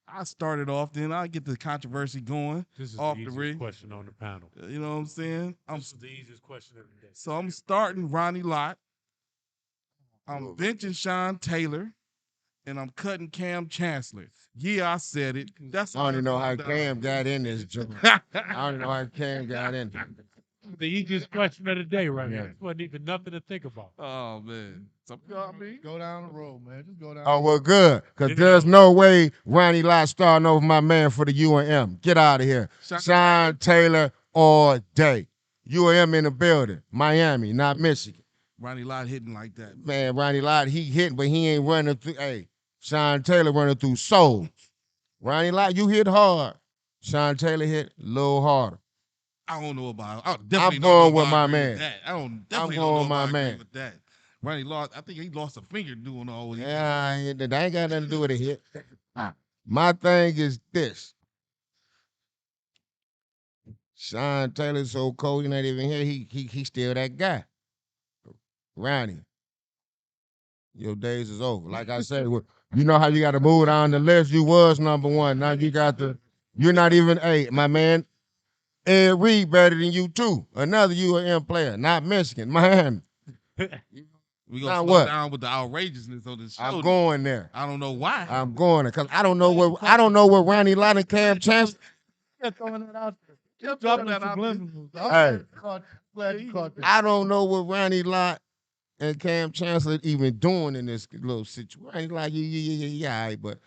I started off, then I get the controversy going
This is the
off the
easiest
ring.
question on the panel.
You know what I'm saying?
This is the easiest question of the day.
So I'm starting Ronnie Lott. I'm benching Sean Taylor, and I'm cutting Cam Chancellor. Yeah, I said it. That's
I don't even know how
all.
Cam got in this joint. I don't even know how Cam got in.
The easiest question of the day, right
Yeah.
here. This wasn't even nothing to think about.
Oh man, so, you know what I mean?
Go down the road, man. Just go down.
Oh, well, good. Because
There you
there's
go.
no way Ronnie Lott starting over my man for the UNM. Get out of here.
Sean
Sean Taylor all day. UNM in the building. Miami, not Michigan.
Ronnie Lott hitting like that.
Man, Ronnie Lott, he hitting, but he ain't running through. Hey, Sean Taylor running through soul. Ronnie Lott, you hit hard. Sean Taylor hit a little harder.
I don't know about. I definitely
I'm
don't know
going with
if I
my
agree
man.
with that. I don't definitely
going
don't know
with
if
my
I agree
man.
with that. Ronnie lost. I think he lost a finger doing all these.
Yeah, that ain't got nothing to do with a hit. My thing is this. Sean Taylor's so cold, he not even here. He still that guy. Ronnie, your days is over. Like I said, you know how you got to move down the list. You was number one. Now you got to. You're not even. Hey, my man, Ed Reed better than you too. Another UAM player, not Michigan, Miami.
We gonna
Now
slow
what?
down with the outrageousness on this show.
I'm going there.
I don't know why.
I'm going there because I don't know what Ronnie Lott and Cam Chancellor.
Kept throwing that out there.
Kept
Dropping
throwing that out there.
subliminals.
Hey.
Glad you caught that.
I don't know what Ronnie Lott and Cam Chancellor even doing in this little situation. Like, yeah, all right, but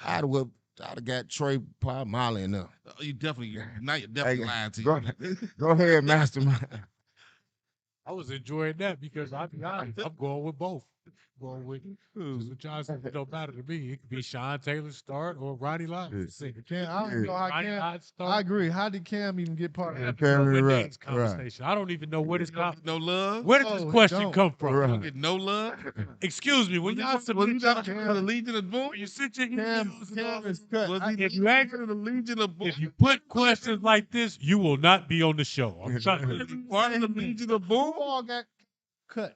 I'd have got Trey Palmolly in there.
You definitely now you're definitely lying to you.
Go ahead, Mastermind.
I was enjoying that because I'll be honest, I'm going with both. Going with just what y'all said. It don't matter to me. It could be Sean Taylor start or Ronnie Lott.
Cam, I don't know how
Ronnie
Cam.
Lott start.
I agree. How did Cam even get part of that?
Cam,
Win
right,
names conversation. I don't even know where this
No love.
where did this
Oh,
question
don't.
come from?
Right.
Don't get no love.
Excuse me, when y'all
Was he
submit
not
your-
for the Legion of Boom?
when you sit your
Cam,
emails and
Cam
all-
is cut.
Was he
if you ask
for the Legion of Boom?
if you put questions like this, you will not be on the show. I'm telling you.
Part of the Legion of Boom?
Who all got cut?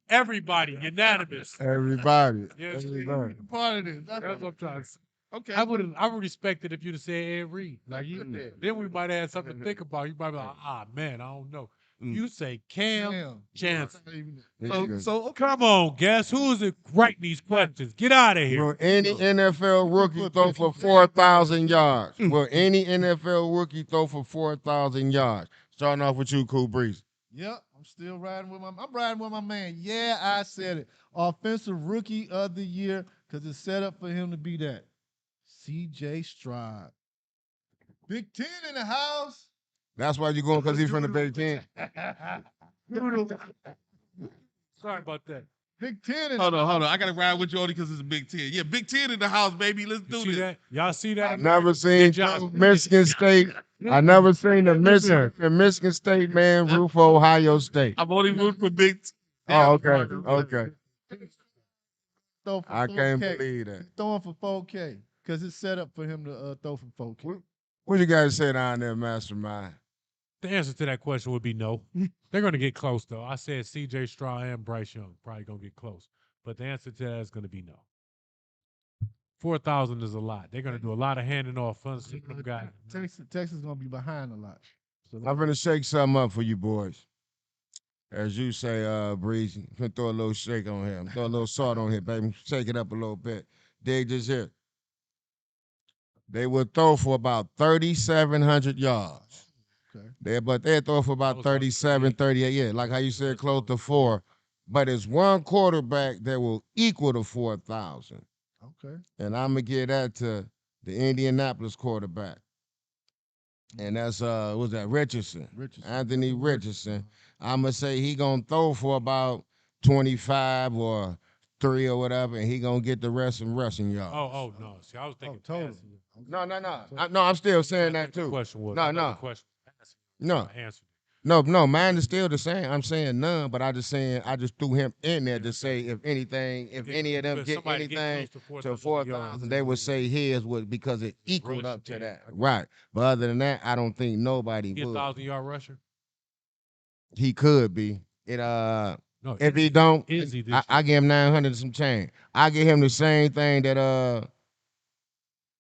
Everybody, unanimous.
Everybody.
Yes,
Everybody.
Part of this.
That's what I'm trying to say.
Okay.
I would respect it if you'd have said Ed Reed. Like you did. Then we might have something to think about. You might be like, man, I don't know.
Mm.
You say Cam
Damn.
Chancellor.
So okay.
Come on, guess who is it writing these questions? Get out of here.
Will any NFL rookie throw for 4,000 yards? Will any NFL rookie throw for 4,000 yards? Starting off with you, Cool Breeze.
Yep, I'm still riding with I'm riding with my man. Yeah, I said it. Offensive Rookie of the Year, because it's set up for him to be that. CJ Stroud. Big Ten in the house.
That's why you're going because he's from the Big Ten.
Sorry about that.
Big Ten in
Hold on. I gotta ride with you only because it's a Big Ten. Yeah, Big Ten in the house, baby. Let's
You
do
see
this.
that? Y'all see that?
I never seen
Job.
Michigan State. I never seen the Michigan State man root for Ohio State.
I'm only rooting for Big Ten.
Oh, okay. Okay.
throw for
I can't
4K.
believe that.
He's throwing for 4K because it's set up for him to throw for 4K.
What you guys say down there, Mastermind?
The answer to that question would be no. They're going to get close, though. I said C.J. Stroud and Bryce Young probably going to get close, but the answer to that is going to be no. 4,000 is a lot. They're going to do a lot of handing off. Fun seeing them guys.
Texas is gonna be behind a lot. So
I'm finna shake something up for you boys. As you say, Breezy, finna throw a little shake on him. Throw a little salt on here, baby. Shake it up a little bit. Dig this here. They will throw for about 3,700 yards.
okay.
But they throw for
I
about
was about
37,
38.
38. Yeah, like how you said, close to 4. But it's one quarterback that will equal the 4,000.
Okay.
And I'm going to give that to the Indianapolis quarterback. And that's what's that? Richardson.
Richardson.
Anthony Richardson. I'm gonna say he gonna throw for about 25 or 3 or whatever, and he gonna get the rest in rushing yards.
Oh, no. See, I was
Oh,
thinking
total.
passing.
No, no, no.
So-
No, I'm still
I
saying that
think the
too.
question was.
No,
I thought the
no,
question was passing. So
no.
I answered it.
No, mine is still the same. I'm saying none, but I just threw him in there to say if anything, if any of them
But
get
somebody get
anything
close to
to
4,000 yards.
4,000, they would say his would because it equaled
Rush,
up to
yeah.
that. Right. But other than that, I don't think nobody
He a
would.
1,000-yard rusher?
He could be.
No,
If he don't,
is he
I,
this
I
year?
give him 900 and some change. I give him the same thing that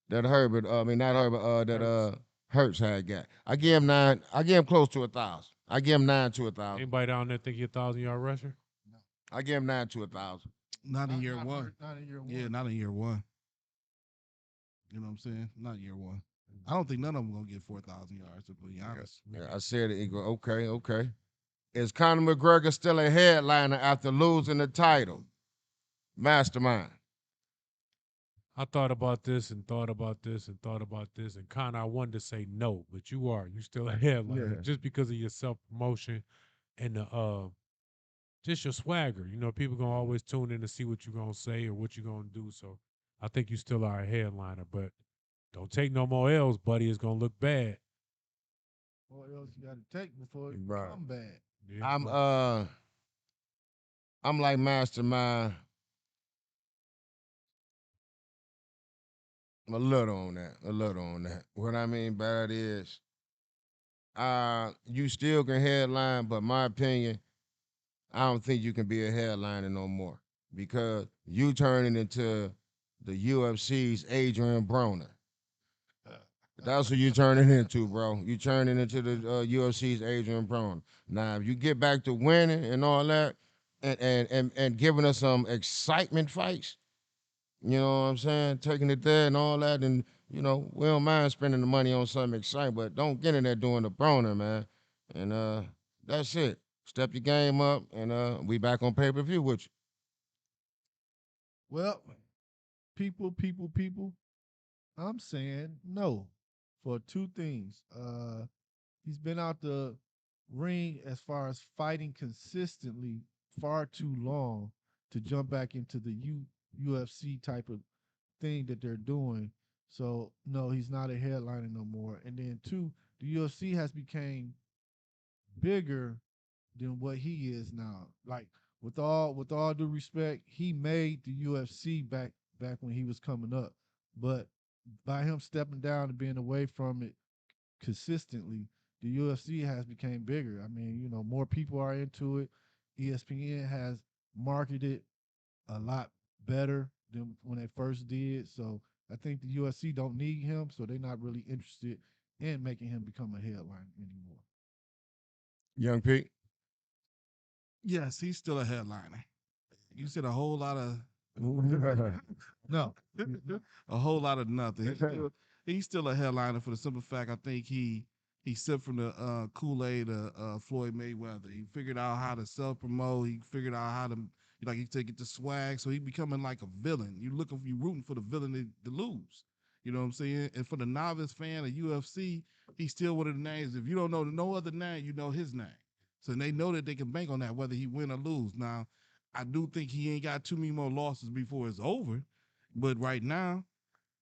Herbert, I mean not Herbert, that Hurts had got. I give him 9, I give him close to 1,000. I give him 9 to 1,000.
Anybody down there think he a 1,000-yard rusher?
I give him 9 to 1,000.
Not in year one.
Not in year one.
Yeah, not in year one. You know what I'm saying? Not year one. I don't think none of them gonna get 4,000 yards. To be honest.
Yeah, I said it. He go, okay, okay. Is Conor McGregor still a headliner after losing the title? Mastermind.
I thought about this and thought about this and thought about this, and kind of I wanted to say no, but you are. You still a headliner
Yeah.
just because of your self promotion and the just your swagger. You know, people gonna always tune in to see what you're gonna say or what you're gonna do. So I think you still are a headliner, but don't take no more L's, buddy. It's gonna look bad.
What else you got to take before it
Right.
come bad?
Yeah.
I'm like Mastermind. A little on that. A little on that. What I mean by that is, you still can headline, but my opinion, I don't think you can be a headliner no more because you turning into the UFC's Adrian Broner. That's what you turning into, bro. You turning into the UFC's Adrian Broner. Now, if you get back to winning and all that, and giving us some excitement fights, you know what I'm saying? Taking it there and all that, and we don't mind spending the money on something exciting, but don't get in there doing the Broner, man. And that's it. Step your game up, and we back on pay-per-view with you.
Well, people. I'm saying no for two things. He's been out the ring as far as fighting consistently far too long to jump back into the UFC type of thing that they're doing. So no, he's not a headliner no more. And then two, the UFC has become bigger than what he is now. Like with all due respect, he made the UFC back when he was coming up. But by him stepping down and being away from it consistently, the UFC has become bigger. I mean, more people are into it. ESPN has marketed a lot better than when they first did. So I think the UFC don't need him, so they're not really interested in making him become a headliner anymore.
Young Pete.
Yes, he's still a headliner. You said a whole lot of
No.
a whole lot of nothing. He's still a headliner for the simple fact I think he sipped from the Kool-Aid of Floyd Mayweather. He figured out how to self promote. He figured out how to he take it to swag. So he becoming like a villain. You rooting for the villain to lose. You know what I'm saying? And for the novice fan of UFC, he's still one of the names. If you don't know no other name, you know his name. So they know that they can bank on that whether he win or lose. Now, I do think he ain't got too many more losses before it's over. But right now,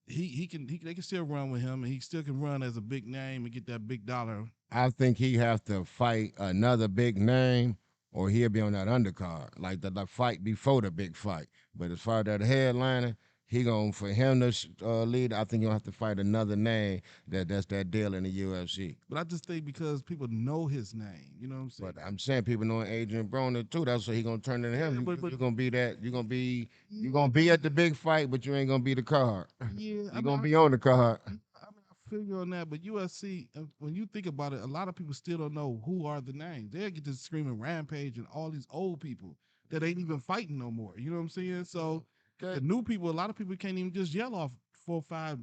they can still run with him, and he still can run as a big name and get that big dollar.
I think he have to fight another big name or he'll be on that undercard, like the fight before the big fight. But as far as that headliner, he going for him to lead. I think you'll have to fight another name that's that deal in the UFC.
But I just think because people know his name, you know what I'm saying?
But I'm saying people knowing Adrian Broner too. That's what he gonna turn into him.
Yeah, but
You're gonna be that. You're gonna be at the big fight, but you ain't gonna be the card.
yeah,
You're gonna be on the card.
I feel you on that. But UFC, when you think about it, a lot of people still don't know who are the names. They get to screaming Rampage and all these old people that ain't even fighting no more. You know what I'm saying? So the
Okay.
new people, a lot of people can't even just yell off 4 or 5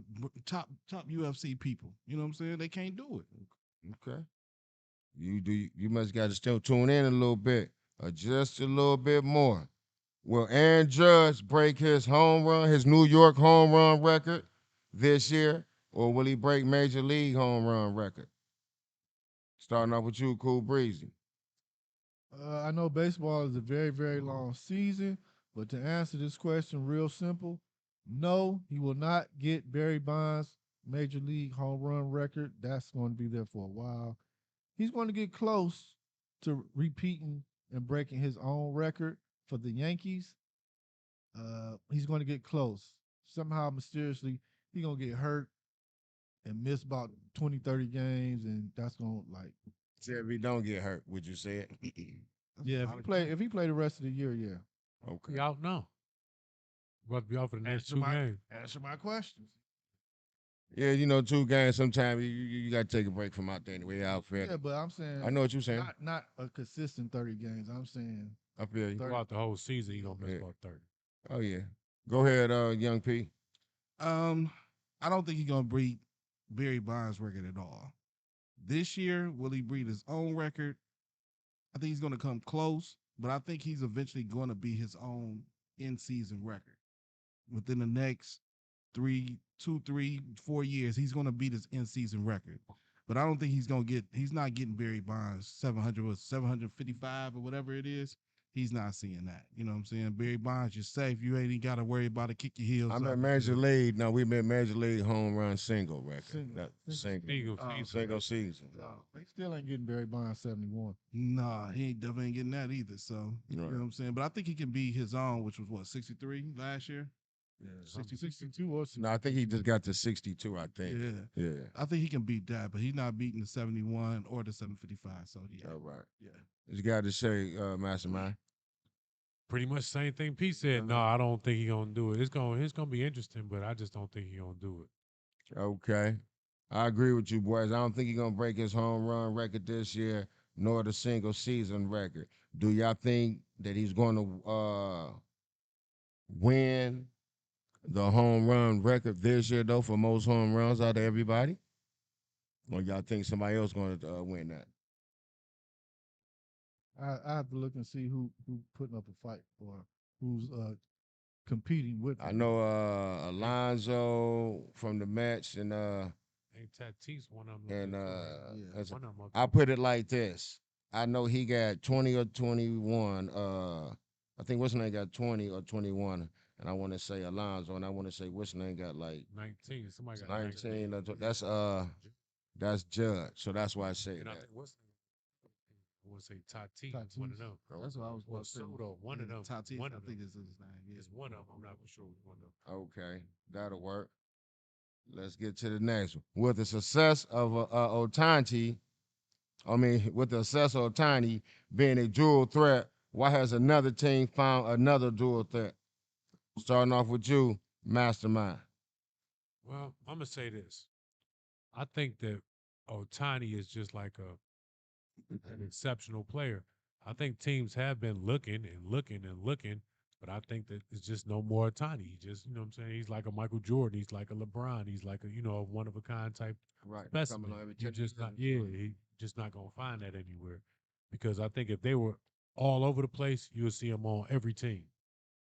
top UFC people. You know what I'm saying? They can't do it.
Okay. You must got to still tune in a little bit, or just a little bit more. Will Aaron Judge break his New York home run record this year, or will he break Major League home run record? Starting off with you, Cool Breezy.
I know baseball is a very, very long season, but to answer this question real simple, no, he will not get Barry Bonds' major league home run record. That's going to be there for a while. He's going to get close to repeating and breaking his own record for the Yankees. He's going to get close. Somehow, mysteriously, he's going to get hurt and miss about 20, 30 games, and that's going to like,
Say if he don't get hurt, would you say it?
yeah, if he play the rest of the year, yeah.
He
Okay.
out now. About to be out for the next
Answer
two
my
games.
answer my questions.
Yeah, 2 games. Sometimes you got to take a break from out there anyway. Outfit.
Yeah, but I'm
I
saying
know what you're saying.
not a consistent 30 games. I'm saying
I feel you.
30.
Throughout the whole season, he gonna miss
Yeah.
about 30.
Oh yeah. Go ahead, young P.
Um, I don't think he's gonna beat Barry Bonds' record at all. This year, will he beat his own record? I think he's gonna come close, but I think he's eventually gonna be his own in-season record within the next 3, 2, 3, 4 years. He's gonna beat his in-season record. But I don't think he's gonna get. He's not getting Barry Bonds 700 or 755 or whatever it is. He's not seeing that. You know what I'm saying? Barry Bonds, you're safe. You ain't even got to worry about it. Kick your heels
I'm
up.
at Major League. No, we been Major League home run single record.
Single.
That single.
Single
Oh,
season.
Single season.
They still ain't getting Barry Bonds 71.
Nah, he ain't definitely ain't getting that either. So you know what I'm saying. But I think he can be his own, which was what 63 last year.
Yeah,
62.
62 or 60.
No, I think he just got to 62. I think.
Yeah,
Yeah.
I think he can beat that, but he's not beating the 71 or the 755. So yeah,
All right.
yeah.
You got to say, Mastermind.
Pretty much same thing Pete said. No, I don't think he gonna do it. It's gonna be interesting, but I just don't think he gonna do it.
Okay. I agree with you, boys. I don't think he's gonna break his home run record this year, nor the single season record. Do y'all think that he's going to win the home run record this year, though, for most home runs out of everybody? Or y'all think somebody else going to win that?
I have to look and see who putting up a fight or who's competing with
I
him.
know Alonzo from the Mets
Ain't Tatis one of them up
and
there too, right?
Yeah.
that's-
One of them up
I
there.
put it like this. I know he got 20 or 21. I think what's name got 20 or 21. And I want to say Alonzo, and I want to say what's name got like
19. Somebody got
19.
19.
That's Judge. So that's why I say
And I
that.
think what's I want to say Tatis, one of
Tatis.
them.
That's what I was
Or
going to say.
Soto, one of them.
Tatis,
One
I
of
think
them.
is his name. Yeah.
It's one of them. I'm not for sure. One of them.
Okay, that'll work. Let's get to the next one. With the success of Otanti, with the success of Otani being a dual threat, why has another team found another dual threat? Starting off with you, Mastermind.
Well, I'm gonna say this. I think that Otani is just like an exceptional player. I think teams have been looking and looking and looking, but I think that it's just no more Otani. He just, what I'm saying? He's like a Michael Jordan. He's like a LeBron. He's like a one of a kind type
Right. Coming
specimen.
on every
You
10
just not,
years.
yeah, he just not gonna find that anywhere. Because I think if they were all over the place, you'll see them on every team.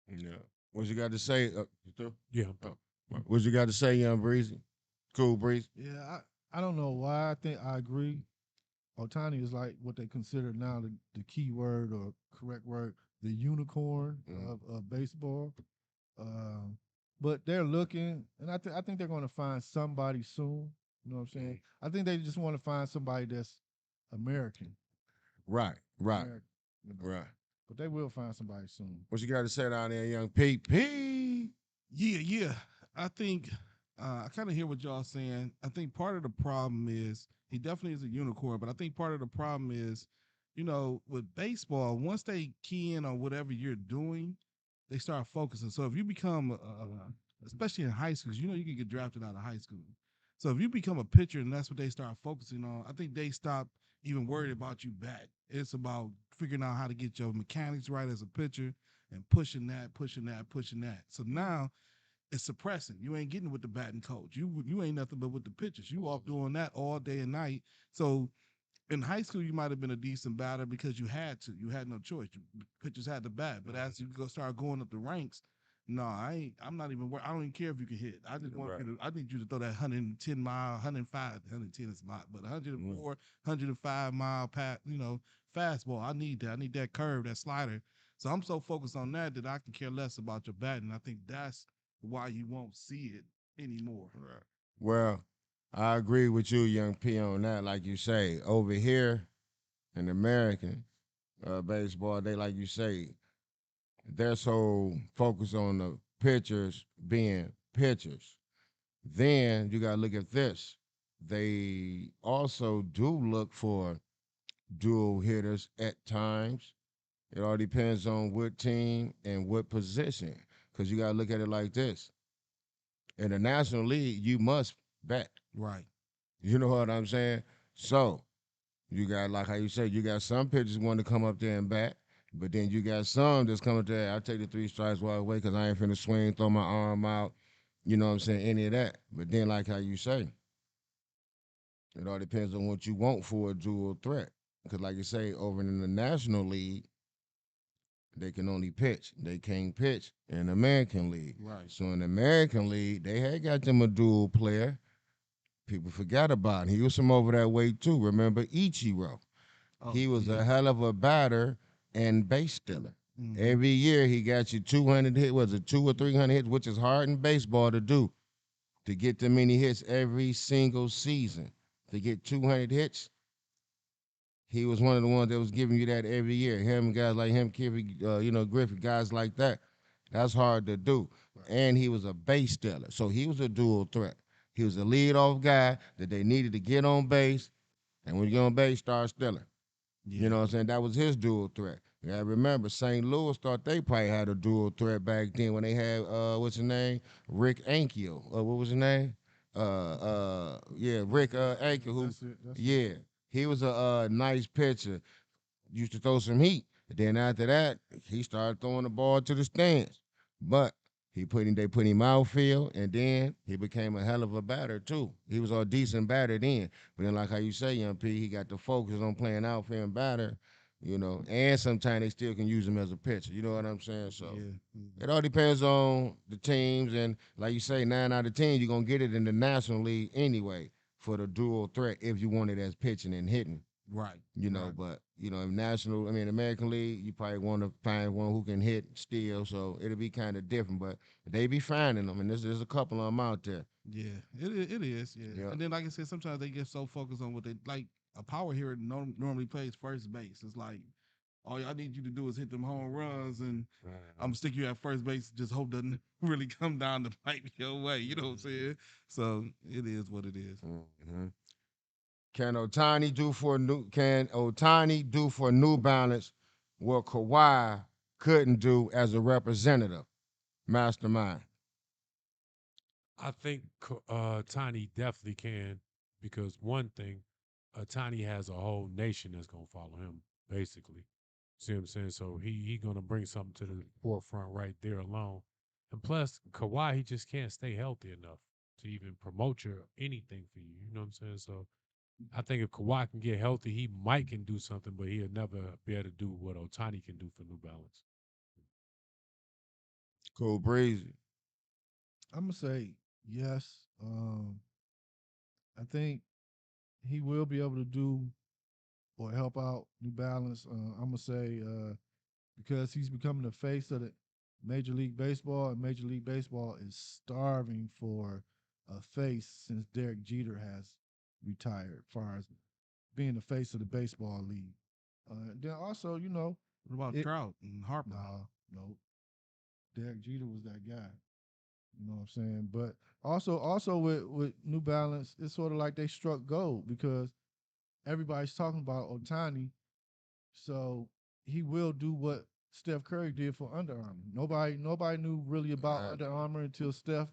Yeah. What you got to say? You through?
Yeah, I'm
Oh, what you got to say, Young Breezy? Cool Breeze.
Yeah, I don't know why. I think I agree. Otani is like what they consider now the key word or correct word, the unicorn of baseball. Um, but they're looking, and I think they're going to find somebody soon. You know what I'm saying? I think they just want to find somebody that's American.
Right. Right.
American. you know.
Right.
But they will find somebody soon.
What you got to say down there, young Pete? P.
Yeah, yeah. I think I kind of hear what y'all saying. I think part of the problem is he definitely is a unicorn, but I think part of the problem is, with baseball, once they key in on whatever you're doing, they start focusing. So if you become, especially in high schools, you can get drafted out of high school. So if you become a pitcher and that's what they start focusing on, I think they stop even worried about you bat. It's about figuring out how to get your mechanics right as a pitcher and pushing that, pushing that, pushing that. So now it's suppressing. You ain't getting with the batting coach. You ain't nothing but with the pitchers. You off doing that all day and night. So in high school, you might have been a decent batter because you had to. You had no choice. Pitchers had to bat. But as you start going up the ranks, no, I ain't. I'm not even. I don't even care if you can hit. I just want
Right.
you to. I need you to throw that 110 mile, 105, 110 is a lot, but 104, 105 mile pat. Fastball. I need that. I need that curve, that slider. So I'm so focused on that I can care less about your batting. I think that's why you won't see it anymore.
Right. Well, I agree with you, young P, on that. Like you say, over here in American baseball, they like you say, they're so focused on the pitchers being pitchers. Then you got to look at this. They also do look for dual hitters at times. It all depends on what team and what position. Because you got to look at it like this. In the National League, you must bat.
Right.
You know what I'm saying? So you got, like how you say, you got some pitchers want to come up there and bat, but then you got some that's coming up there. I take the three strikes right away because I ain't finna swing, throw my arm out. You know what I'm saying? Any of that. But then, like how you say, it all depends on what you want for a dual threat. Because, like you say, over in the National League, they can only pitch. They can't pitch in the American League.
Right.
So in the American League, they had got them a dual player. People forgot about him. He was from over that way too. Remember Ichiro?
Oh
He was
yeah.
a hell of a batter and base stealer.
Mm-hmm.
Every year he got you 200 hits, was it 200 or 300 hits, which is hard in baseball to do, to get that many hits every single season. To get 200 hits, he was one of the ones that was giving you that every year. Him, guys like him, Griffith, guys like that. That's hard to do.
Right.
And he was a base stealer. So he was a dual threat. He was a lead-off guy that they needed to get on base. And when you get on base, start stealing. You
Yeah.
know what I'm saying? That was his dual threat. You gotta remember, St. Louis thought they probably had a dual threat back then when they had what's his name? Rick Ankiel. What was his name? Yeah, Rick Ankiel, who
That's it. That's it.
yeah, he was a nice pitcher, used to throw some heat. Then after that, he started throwing the ball to the stands. But they put him outfield, and then he became a hell of a batter too. He was a decent batter then. But then, like how you say, young P, he got to focus on playing outfield and batter, and sometimes they still can use him as a pitcher. You know what I'm saying? So
Yeah.
it all depends on the teams, and like you say, 9 out of 10, you're gonna get it in the National League anyway for the dual threat if you want it as pitching and hitting.
Right. Right.
But in American League, you probably want to find one who can hit still, so it'll be kind of different. But they be finding them, and there's a couple of them out there.
Yeah. It is. Yeah.
Yeah,
And then, like I said, sometimes they get so focused on what they like. A power hitter normally plays first base. It's like all I need you to do is hit them home runs, and I'm gonna stick you at first base. Just hope doesn't really come down the pipe your way. You know what I'm saying? So it is what it is.
hmm Can Otani do for New Balance what Kawhi couldn't do as a representative? Mastermind.
I think Tiny definitely can because one thing, Tiny has a whole nation that's gonna follow him. Basically, see what I'm saying? So he gonna bring something to the forefront right there alone. And plus, Kawhi he just can't stay healthy enough to even promote your anything for you. You know what I'm saying? So I think if Kawhi can get healthy, he might can do something, but he'll never be able to do what Otani can do for New Balance.
Cool breezy.
I'm gonna say yes. I think he will be able to do or help out New Balance. I'm gonna say because he's becoming the face of the Major League Baseball, and Major League Baseball is starving for a face since Derek Jeter has retired, as far as being the face of the baseball league. Then also,
What about
It,
Trout and Harper?
nah, no. Derek Jeter was that guy. You know what I'm saying? But also with New Balance, it's sort of like they struck gold because everybody's talking about Otani. So he will do what Steph Curry did for Under Armour. Nobody knew really about
Uh,
Under Armour until Steph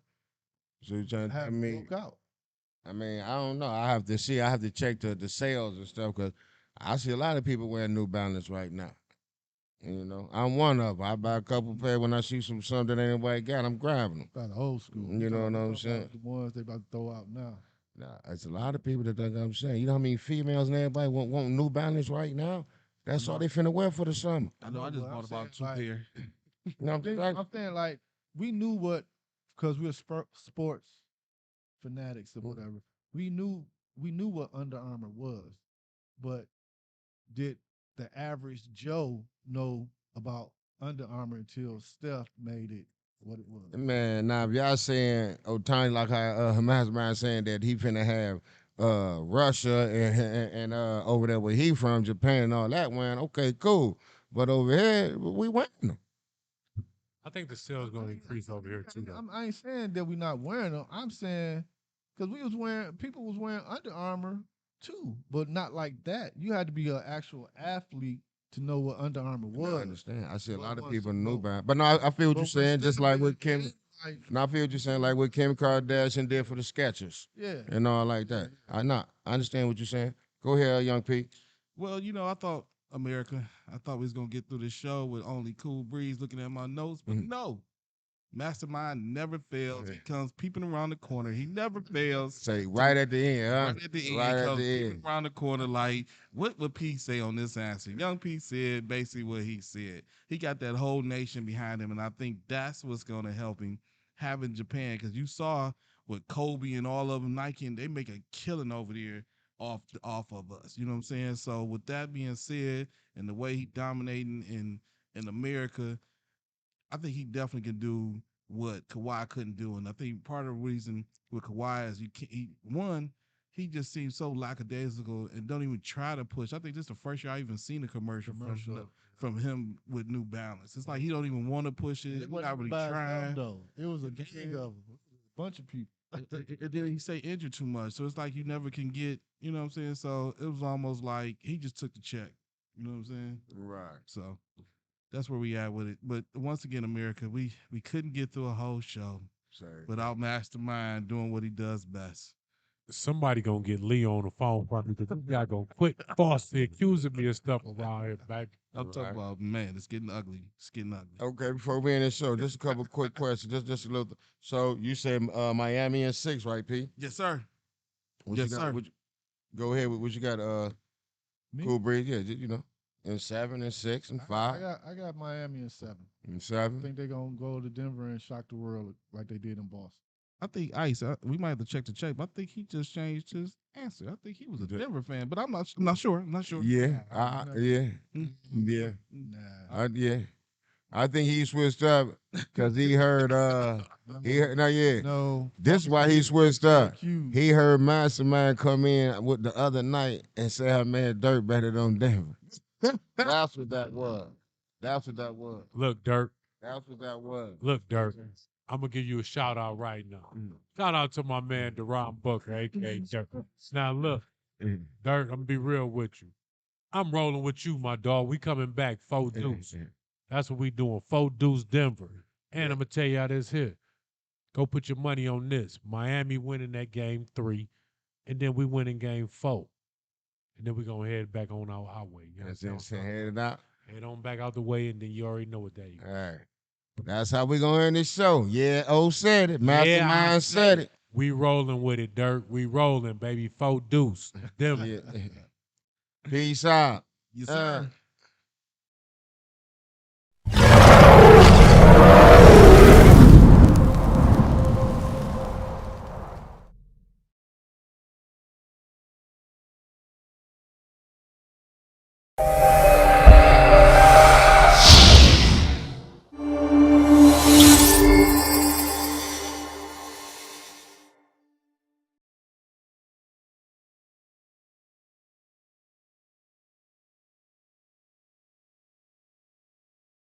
so you trying to tell
had
me?
broke out.
I mean, I don't know. I have to see. I have to check the sales and stuff because I see a lot of people wearing New Balance right now. You know, I'm one of them. I buy a couple pair when I see something that ain't nobody got. I'm grabbing them.
About the old school.
You know what
We
I'm
talking
saying?
about the ones they about to throw out now.
Nah, it's a lot of people that think I'm saying. You know how many females and everybody want New Balance right now?
I
That's all
know.
they finna wear for the summer.
I know. I just
But I'm
bought
saying
about two
like
pair.
You know what I'm saying?
I'm saying like we knew what because we're sports fanatics or whatever. We knew we knew what Under Armour was, but did the average Joe know about Under Armour until Steph made it what it was?
Man, now if y'all saying Otani like how Mastermind saying that he finna have Russia and over there where he from, Japan and all that, man, okay, cool. But over here, we winning them.
I think the sales going to increase over here too, though.
I ain't saying that we not wearing them. I'm saying because people was wearing Under Armour too, but not like that. You had to be an actual athlete to know what Under Armour
No, I
was.
understand. I see a
What
lot of
was
people
so
knew
no.
about it. But no, I feel what
But
you're
when
saying, just
Steph
like
made
with
it,
Kim.
like
No, I feel what you're saying, like what Kim Kardashian did for the Skechers
yeah,
and all like that. I understand what you're saying. Go ahead, young P.
Well, I thought America. I thought we was gonna get through this show with only Cool Breeze looking at my notes, but
Mhm.
no. Mastermind never fails. He comes peeping around the corner. He never fails.
Say right at the end, huh?
Right at the
Right
end,
at
comes
the
peeping
end.
around the corner like, what would P say on this answer? Young P said basically what he said. He got that whole nation behind him, and I think that's what's going to help him having Japan, because you saw with Kobe and all of them, Nike, and they make a killing over there off of us. You know what I'm saying? So with that being said, and the way he dominating in America, I think he definitely can do what Kawhi couldn't do, and I think part of the reason with Kawhi is he just seems so lackadaisical and don't even try to push. I think this is the first year I even seen a commercial. From him with New Balance. It's like he don't even want to push it.
it
He's
wasn't
not really
by himself,
trying.
though. It was a gang of them, a bunch of people.
And then he say injured too much, so it's like you never can get. You know what I'm saying? So it was almost like he just took the check. You know what I'm saying?
Right.
So that's where we at with it. But once again, America, we couldn't get through a whole show
Say.
without Mastermind doing what he does best.
Somebody going to get Leo on the phone for me because this guy going to quit falsely accusing me of stuff around here, baby.
I'm talking
Right.
about, man, it's getting ugly. It's getting ugly.
Okay, before we end the show, just a couple quick questions. Just a little. So you said Miami in 6, right, P?
Yes, sir.
What you
Yes,
got?
sir.
Go ahead. What you got?
Me,
Cool Breeze. Yeah, in 7 and 6 and 5
I got Miami in 7.
and
I
7.
think they're gonna go to Denver and shock the world like they did in Boston.
I think Ice. We might have to check the check, but I think he just changed his answer. I think he was a
The-
Denver fan, but I'm not sure. I'm not sure.
Yeah,
Nah,
yeah,
Mm.
yeah,
Nah,
yeah. I think he switched up because he heard no, yeah.
no.
This is why he switched up.
Accused.
He heard Mastermind come in with the other night and say her man Dirt better than Denver. That's what that was. That's what that was.
Look, Dirk.
That's what that was.
Look, Dirk. I'm going to give you a shout out right now. Shout out to my man, Deron Booker, a.k.a. Dirk. Now, look, Dirk, I'm going to be real with you. I'm rolling with you, my dog. We coming back, 4 deuce. That's what we doing, 4 deuce Denver. And I'm going to tell you how this here. Go put your money on this. Miami winning that game 3, and then we winning game 4. And then we're going to head back on our highway. You
That's
understand?
it. Headed out.
Head on back out the way, and then you already know what that is.
All right. That's how we gonna end this show. Yeah, said it.
I
Mastermind said it.
We rolling with it, Dirk. We rolling, baby. 4 deuce. Denver.
Yeah. Peace out.
Yes, sir.